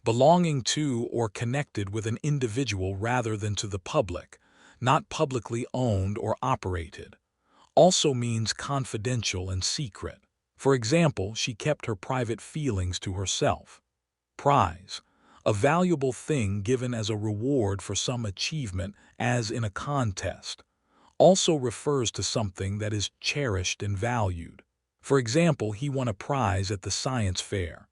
belonging to or connected with an individual rather than to the public, not publicly owned or operated. Also means confidential and secret. For example, she kept her private feelings to herself. Prize, a valuable thing given as a reward for some achievement, as in a contest. Also refers to something that is cherished and valued. For example, he won a prize at the science fair.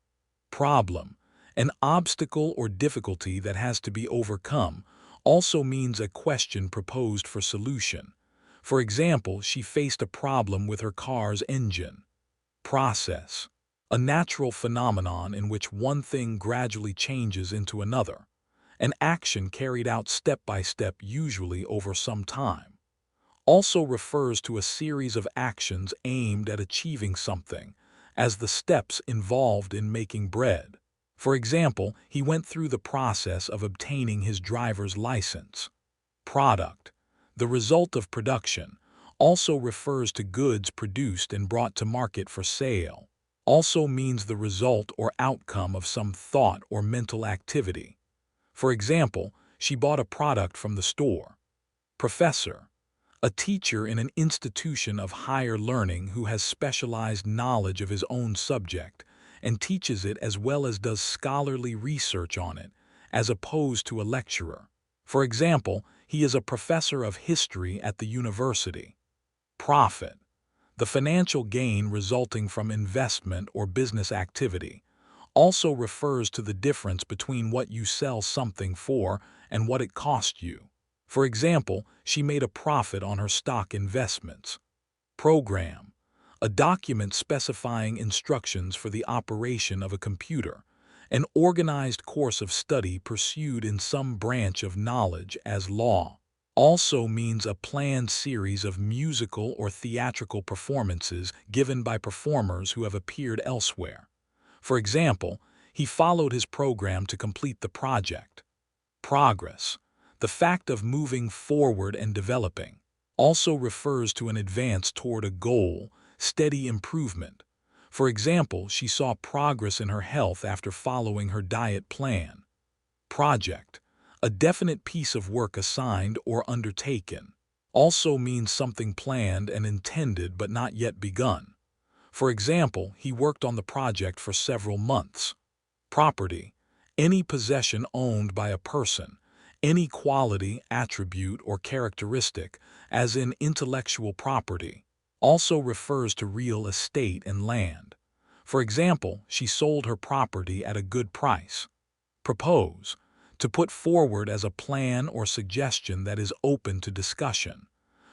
Problem, an obstacle or difficulty that has to be overcome, also means a question proposed for solution. For example, she faced a problem with her car's engine. Process, a natural phenomenon in which one thing gradually changes into another. An action carried out step by step, usually over some time. Also refers to a series of actions aimed at achieving something, as the steps involved in making bread. For example, he went through the process of obtaining his driver's license. Product, the result of production, also refers to goods produced and brought to market for sale. Also means the result or outcome of some thought or mental activity. For example, she bought a product from the store. Professor, a teacher in an institution of higher learning who has specialized knowledge of his own subject and teaches it as well as does scholarly research on it, as opposed to a lecturer. For example, he is a professor of history at the university. Profit, the financial gain resulting from investment or business activity, also refers to the difference between what you sell something for and what it cost you. For example, she made a profit on her stock investments. Program, a document specifying instructions for the operation of a computer, an organized course of study pursued in some branch of knowledge, as law. Also means a planned series of musical or theatrical performances given by performers who have appeared elsewhere. For example, he followed his program to complete the project. Progress, the fact of moving forward and developing, also refers to an advance toward a goal, steady improvement. For example, she saw progress in her health after following her diet plan. Project, a definite piece of work assigned or undertaken. Also means something planned and intended but not yet begun. For example, he worked on the project for several months. Property, any possession owned by a person, any quality, attribute, or characteristic, as in intellectual property. Also refers to real estate and land. For example, she sold her property at a good price. Propose, to put forward as a plan or suggestion that is open to discussion.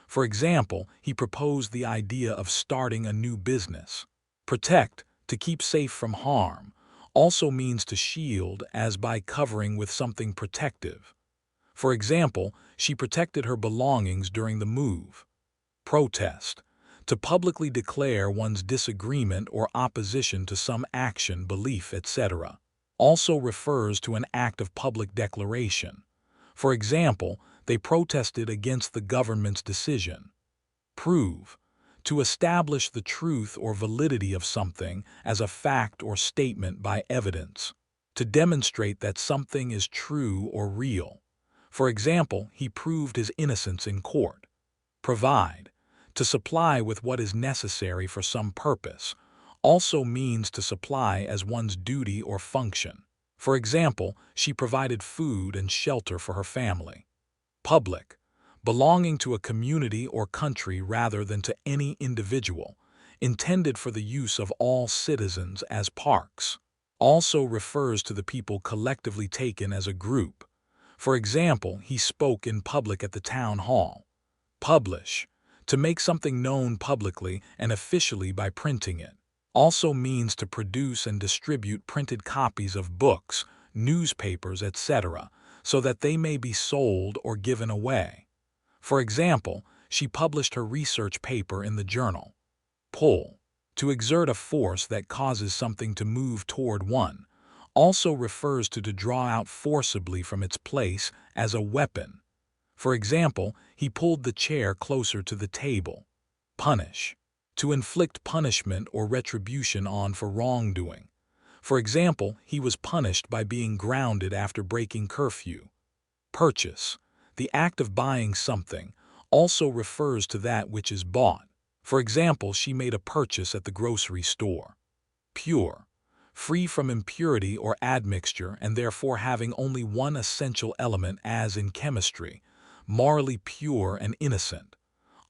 For example, he proposed the idea of starting a new business. Protect, to keep safe from harm, also means to shield, as by covering with something protective. For example, she protected her belongings during the move. Protest, to publicly declare one's disagreement or opposition to some action, belief, etc., also refers to an act of public declaration. For example, they protested against the government's decision. Prove, to establish the truth or validity of something as a fact or statement by evidence, to demonstrate that something is true or real. For example, he proved his innocence in court. Provide, to supply with what is necessary for some purpose, also means to supply as one's duty or function. For example, she provided food and shelter for her family. Public, belonging to a community or country rather than to any individual, intended for the use of all citizens as parks, also refers to the people collectively taken as a group. For example, he spoke in public at the town hall. Publish, to make something known publicly and officially by printing it, also means to produce and distribute printed copies of books, newspapers, etc., so that they may be sold or given away. For example, she published her research paper in the journal. Pull, to exert a force that causes something to move toward one, also refers to draw out forcibly from its place as a weapon. For example, he pulled the chair closer to the table. Punish, to inflict punishment or retribution on for wrongdoing. For example, he was punished by being grounded after breaking curfew. Purchase, the act of buying something, also refers to that which is bought. For example, she made a purchase at the grocery store. Pure, free from impurity or admixture and therefore having only one essential element, as in chemistry, morally pure and innocent,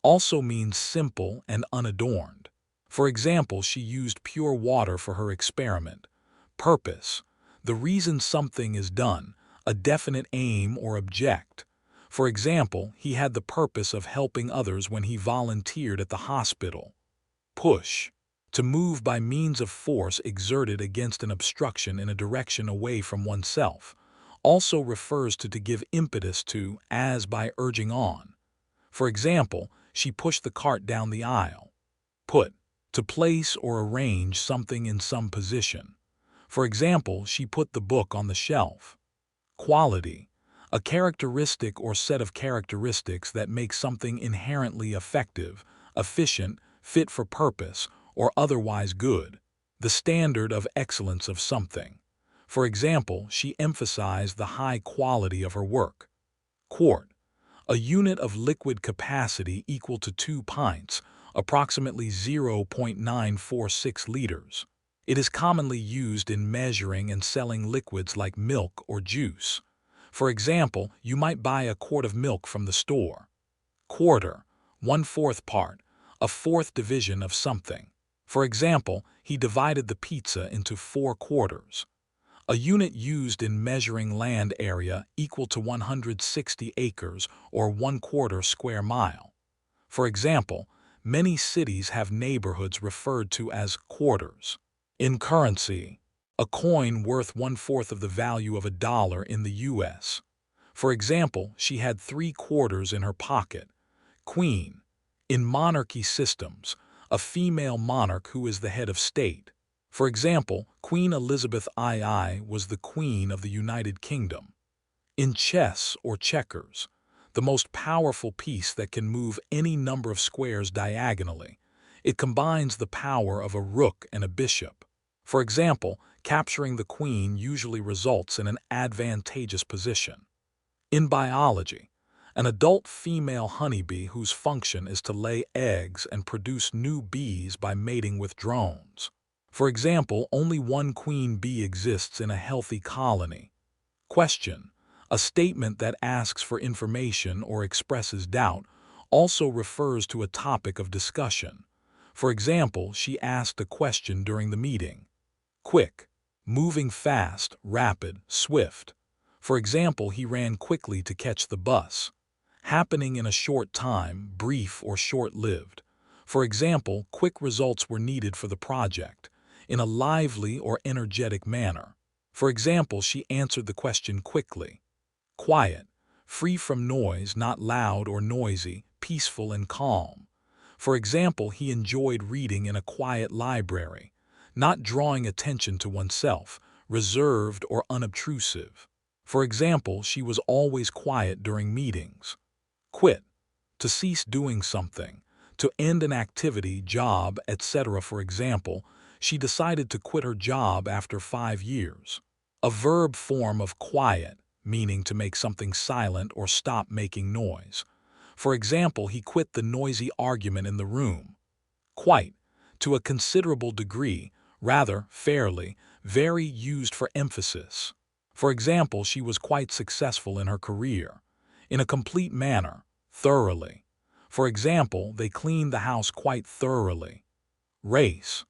also means simple and unadorned. For example, she used pure water for her experiment. Purpose, the reason something is done, a definite aim or object. For example, he had the purpose of helping others when he volunteered at the hospital. Push, to move by means of force exerted against an obstruction in a direction away from oneself, also refers to give impetus to, as by urging on. For example, she pushed the cart down the aisle. Put, to place or arrange something in some position. For example, she put the book on the shelf. Quality, a characteristic or set of characteristics that make something inherently effective, efficient, fit for purpose, or otherwise good. The standard of excellence of something. For example, she emphasized the high quality of her work. Quart, a unit of liquid capacity equal to 2 pints, approximately 0.946 liters. It is commonly used in measuring and selling liquids like milk or juice. For example, you might buy a quart of milk from the store. Quarter, 1/4 part, a fourth division of something. For example, he divided the pizza into 4 quarters. A unit used in measuring land area equal to 160 acres or 1/4 square mile. For example, many cities have neighborhoods referred to as quarters. In currency, a coin worth 1/4 of the value of $1 in the U.S. For example, she had 3 quarters in her pocket. Queen, in monarchy systems, a female monarch who is the head of state. For example, Queen Elizabeth II was the Queen of the United Kingdom. In chess or checkers, the most powerful piece that can move any number of squares diagonally, it combines the power of a rook and a bishop. For example, capturing the queen usually results in an advantageous position. In biology, an adult female honeybee whose function is to lay eggs and produce new bees by mating with drones. For example, only one queen bee exists in a healthy colony. Question, a statement that asks for information or expresses doubt, also refers to a topic of discussion. For example, she asked a question during the meeting. Quick, moving fast, rapid, swift. For example, he ran quickly to catch the bus. Happening in a short time, brief or short-lived. For example, quick results were needed for the project. in a lively or energetic manner. For example, she answered the question quickly. Quiet, free from noise, not loud or noisy, peaceful and calm. For example, he enjoyed reading in a quiet library, not drawing attention to oneself, reserved or unobtrusive. For example, she was always quiet during meetings. Quit, to cease doing something, to end an activity, job, etc. For example, she decided to quit her job after 5 years. A verb form of quiet, meaning to make something silent or stop making noise. For example, he quit the noisy argument in the room. Quite, to a considerable degree, rather, fairly, very, used for emphasis. For example, she was quite successful in her career. In a complete manner, thoroughly. For example, they cleaned the house quite thoroughly. Race,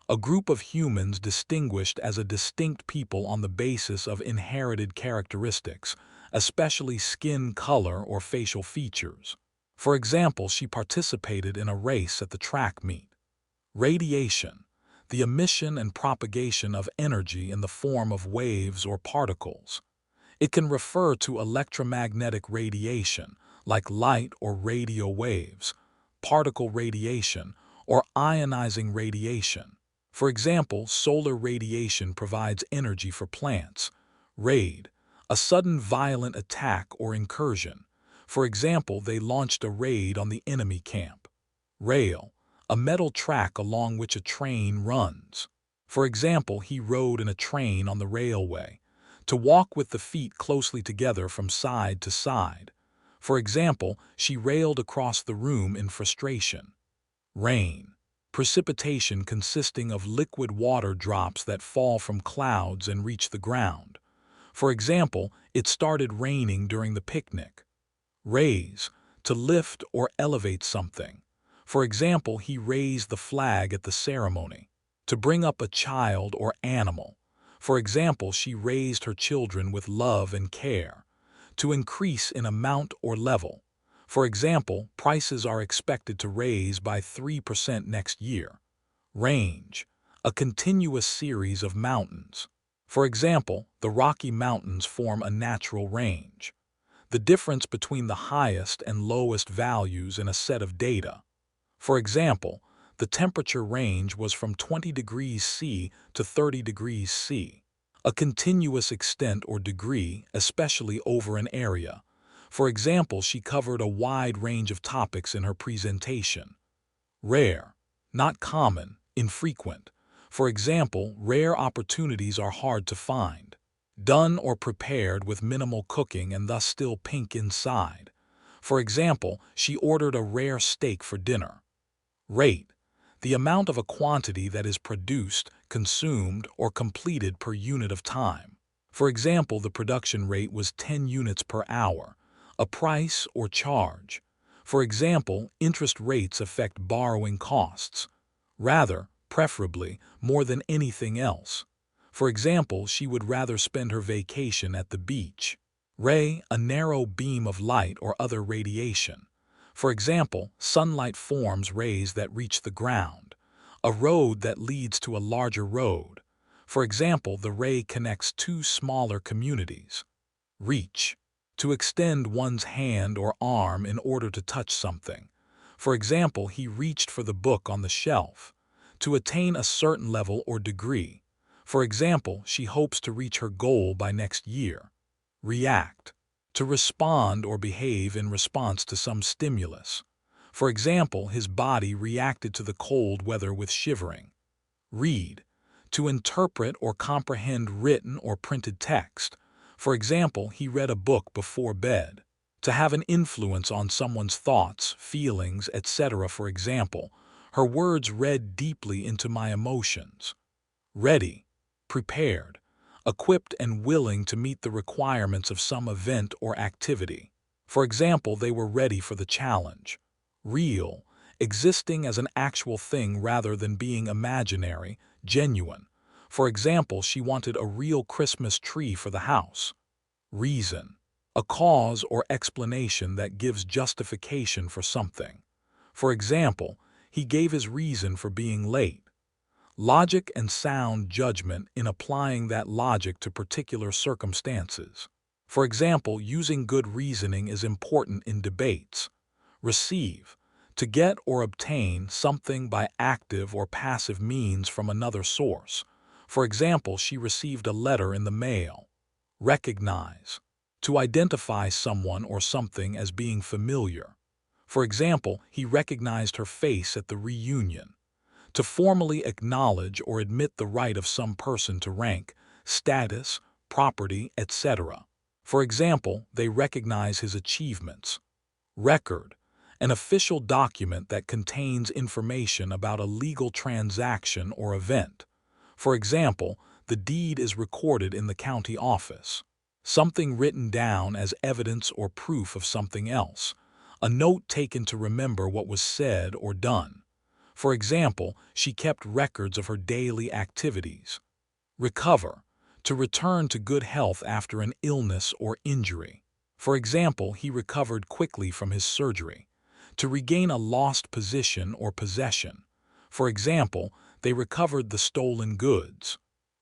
a group of humans distinguished as a distinct people on the basis of inherited characteristics, especially skin color or facial features. For example, she participated in a race at the track meet. Radiation, the emission and propagation of energy in the form of waves or particles. It can refer to electromagnetic radiation, like light or radio waves, particle radiation, or ionizing radiation. For example, solar radiation provides energy for plants. Raid, a sudden violent attack or incursion. For example, they launched a raid on the enemy camp. Rail, a metal track along which a train runs. For example, he rode in a train on the railway. To walk with the feet closely together from side to side. For example, she railed across the room in frustration. Rain, precipitation consisting of liquid water drops that fall from clouds and reach the ground. For example, it started raining during the picnic. Raise, to lift or elevate something. For example, he raised the flag at the ceremony. To bring up a child or animal. For example, she raised her children with love and care. To increase in amount or level. For example, prices are expected to raise by 3% next year. Range, a continuous series of mountains. For example, the Rocky Mountains form a natural range. The difference between the highest and lowest values in a set of data. For example, the temperature range was from 20 degrees C to 30 degrees C. A continuous extent or degree, especially over an area. For example, she covered a wide range of topics in her presentation. Rare, not common, infrequent. For example, rare opportunities are hard to find. Done or prepared with minimal cooking and thus still pink inside. For example, she ordered a rare steak for dinner. Rate, the amount of a quantity that is produced, consumed, or completed per unit of time. For example, the production rate was 10 units per hour. A price or charge. For example, interest rates affect borrowing costs. Rather, preferably, more than anything else. For example, she would rather spend her vacation at the beach. Ray, a narrow beam of light or other radiation. For example, sunlight forms rays that reach the ground. A road that leads to a larger road. For example, the ray connects two smaller communities. Reach, to extend one's hand or arm in order to touch something. For example, he reached for the book on the shelf. To attain a certain level or degree. For example, she hopes to reach her goal by next year. React, to respond or behave in response to some stimulus. For example, his body reacted to the cold weather with shivering. Read, to interpret or comprehend written or printed text. For example, he read a book before bed. To have an influence on someone's thoughts, feelings, etc. For example, her words read deeply into my emotions. Ready, prepared, equipped and willing to meet the requirements of some event or activity. For example, they were ready for the challenge. Real, existing as an actual thing rather than being imaginary, genuine. For example, she wanted a real Christmas tree for the house. Reason, a cause or explanation that gives justification for something. For example, he gave his reason for being late. Logic and sound judgment in applying that logic to particular circumstances. For example, using good reasoning is important in debates. Receive, to get or obtain something by active or passive means from another source. For example, she received a letter in the mail. Recognize, to identify someone or something as being familiar. For example, he recognized her face at the reunion. To formally acknowledge or admit the right of some person to rank, status, property, etc. For example, they recognize his achievements. Record, an official document that contains information about a legal transaction or event. For example, the deed is recorded in the county office. Something written down as evidence or proof of something else. A note taken to remember what was said or done. For example, she kept records of her daily activities. Recover, to return to good health after an illness or injury. For example, he recovered quickly from his surgery. To regain a lost position or possession. For example, they recovered the stolen goods.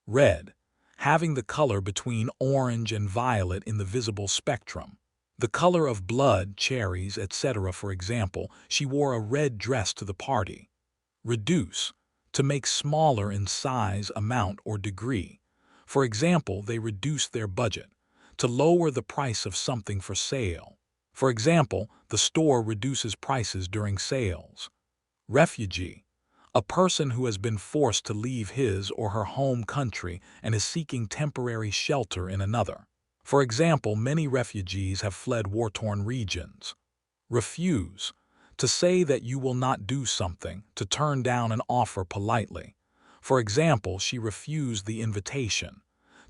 Red, having the color between orange and violet in the visible spectrum. The color of blood, cherries, etc. For example, she wore a red dress to the party. Reduce, to make smaller in size, amount, or degree. For example, they reduced their budget. To lower the price of something for sale. For example, the store reduces prices during sales. Refugee, a person who has been forced to leave his or her home country and is seeking temporary shelter in another. For example, many refugees have fled war-torn regions. Refuse, to say that you will not do something, to turn down an offer politely. For example, she refused the invitation.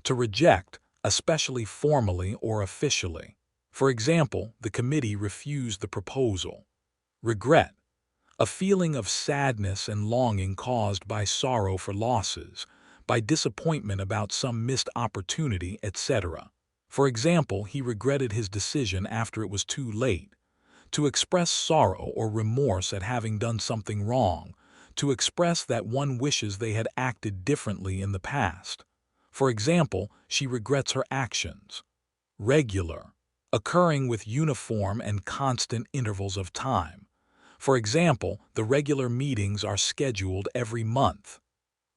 To reject, especially formally or officially. For example, the committee refused the proposal. Regret, a feeling of sadness and longing caused by sorrow for losses, by disappointment about some missed opportunity, etc. For example, he regretted his decision after it was too late. To express sorrow or remorse at having done something wrong. To express that one wishes they had acted differently in the past. For example, she regrets her actions. Regular, occurring with uniform and constant intervals of time. For example, the regular meetings are scheduled every month.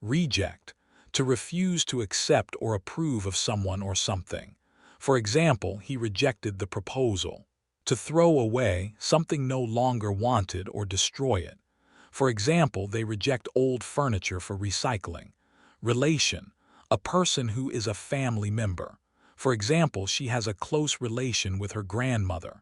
Reject, to refuse to accept or approve of someone or something. For example, he rejected the proposal. To throw away, something no longer wanted, or destroy it. For example, they reject old furniture for recycling. Relation, a person who is a family member. For example, she has a close relation with her grandmother.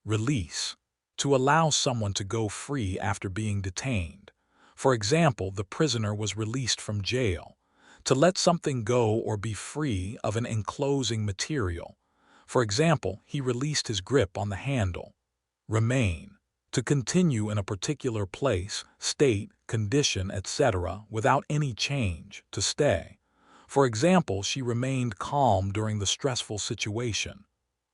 Release, to allow someone to go free after being detained. For example, the prisoner was released from jail. To let something go or be free of an enclosing material. For example, he released his grip on the handle. Remain, to continue in a particular place, state, condition, etc. without any change, to stay. For example, she remained calm during the stressful situation.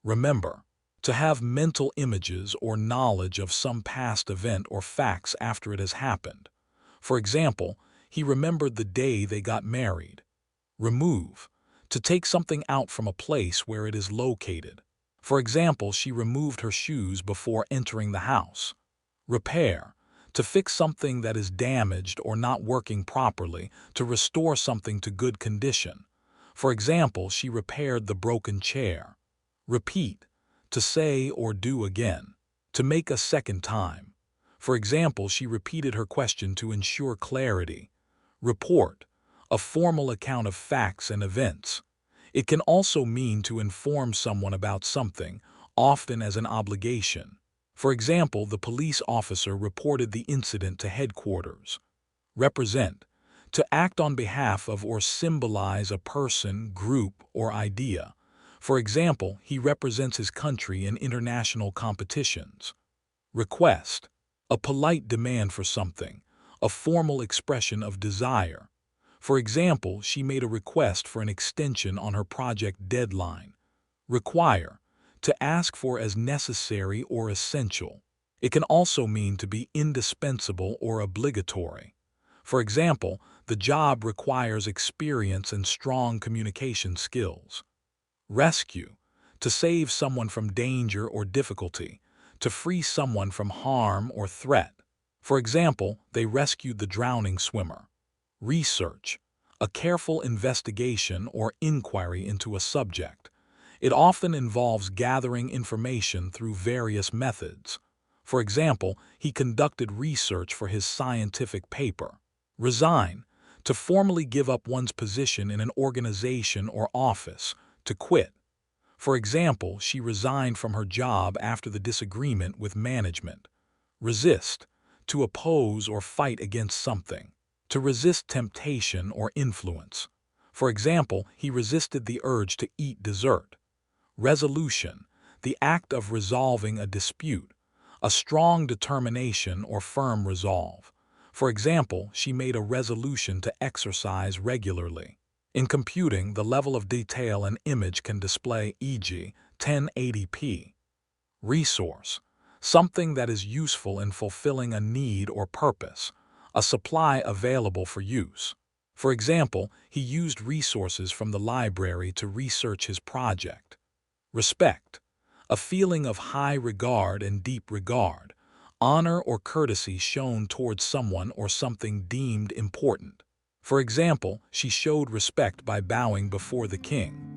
Remember, to have mental images or knowledge of some past event or facts after it has happened. For example, he remembered the day they got married. Remove, to take something out from a place where it is located. For example, she removed her shoes before entering the house. Repair, to fix something that is damaged or not working properly, to restore something to good condition. For example, she repaired the broken chair. Repeat, to say or do again, to make a second time. For example, she repeated her question to ensure clarity. Report, a formal account of facts and events. It can also mean to inform someone about something, often as an obligation. For example, the police officer reported the incident to headquarters. Represent, to act on behalf of or symbolize a person, group, or idea. For example, he represents his country in international competitions. Request, a polite demand for something, a formal expression of desire. For example, she made a request for an extension on her project deadline. Require, to ask for as necessary or essential. It can also mean to be indispensable or obligatory. For example, The job requires experience and strong communication skills. Rescue, to save someone from danger or difficulty, to free someone from harm or threat. For example, they rescued the drowning swimmer. Research, a careful investigation or inquiry into a subject. It often involves gathering information through various methods. For example, he conducted research for his scientific paper. Resign, to formally give up one's position in an organization or office, to quit. For example, she resigned from her job after the disagreement with management. Resist, to oppose or fight against something. To resist temptation or influence. For example, he resisted the urge to eat dessert. Resolution, the act of resolving a dispute, a strong determination or firm resolve. For example, she made a resolution to exercise regularly. In computing, the level of detail an image can display, e.g., 1080p. Resource, something that is useful in fulfilling a need or purpose, a supply available for use. For example, he used resources from the library to research his project. Respect, a feeling of high regard and deep regard, honor or courtesy shown towards someone or something deemed important. For example, she showed respect by bowing before the king.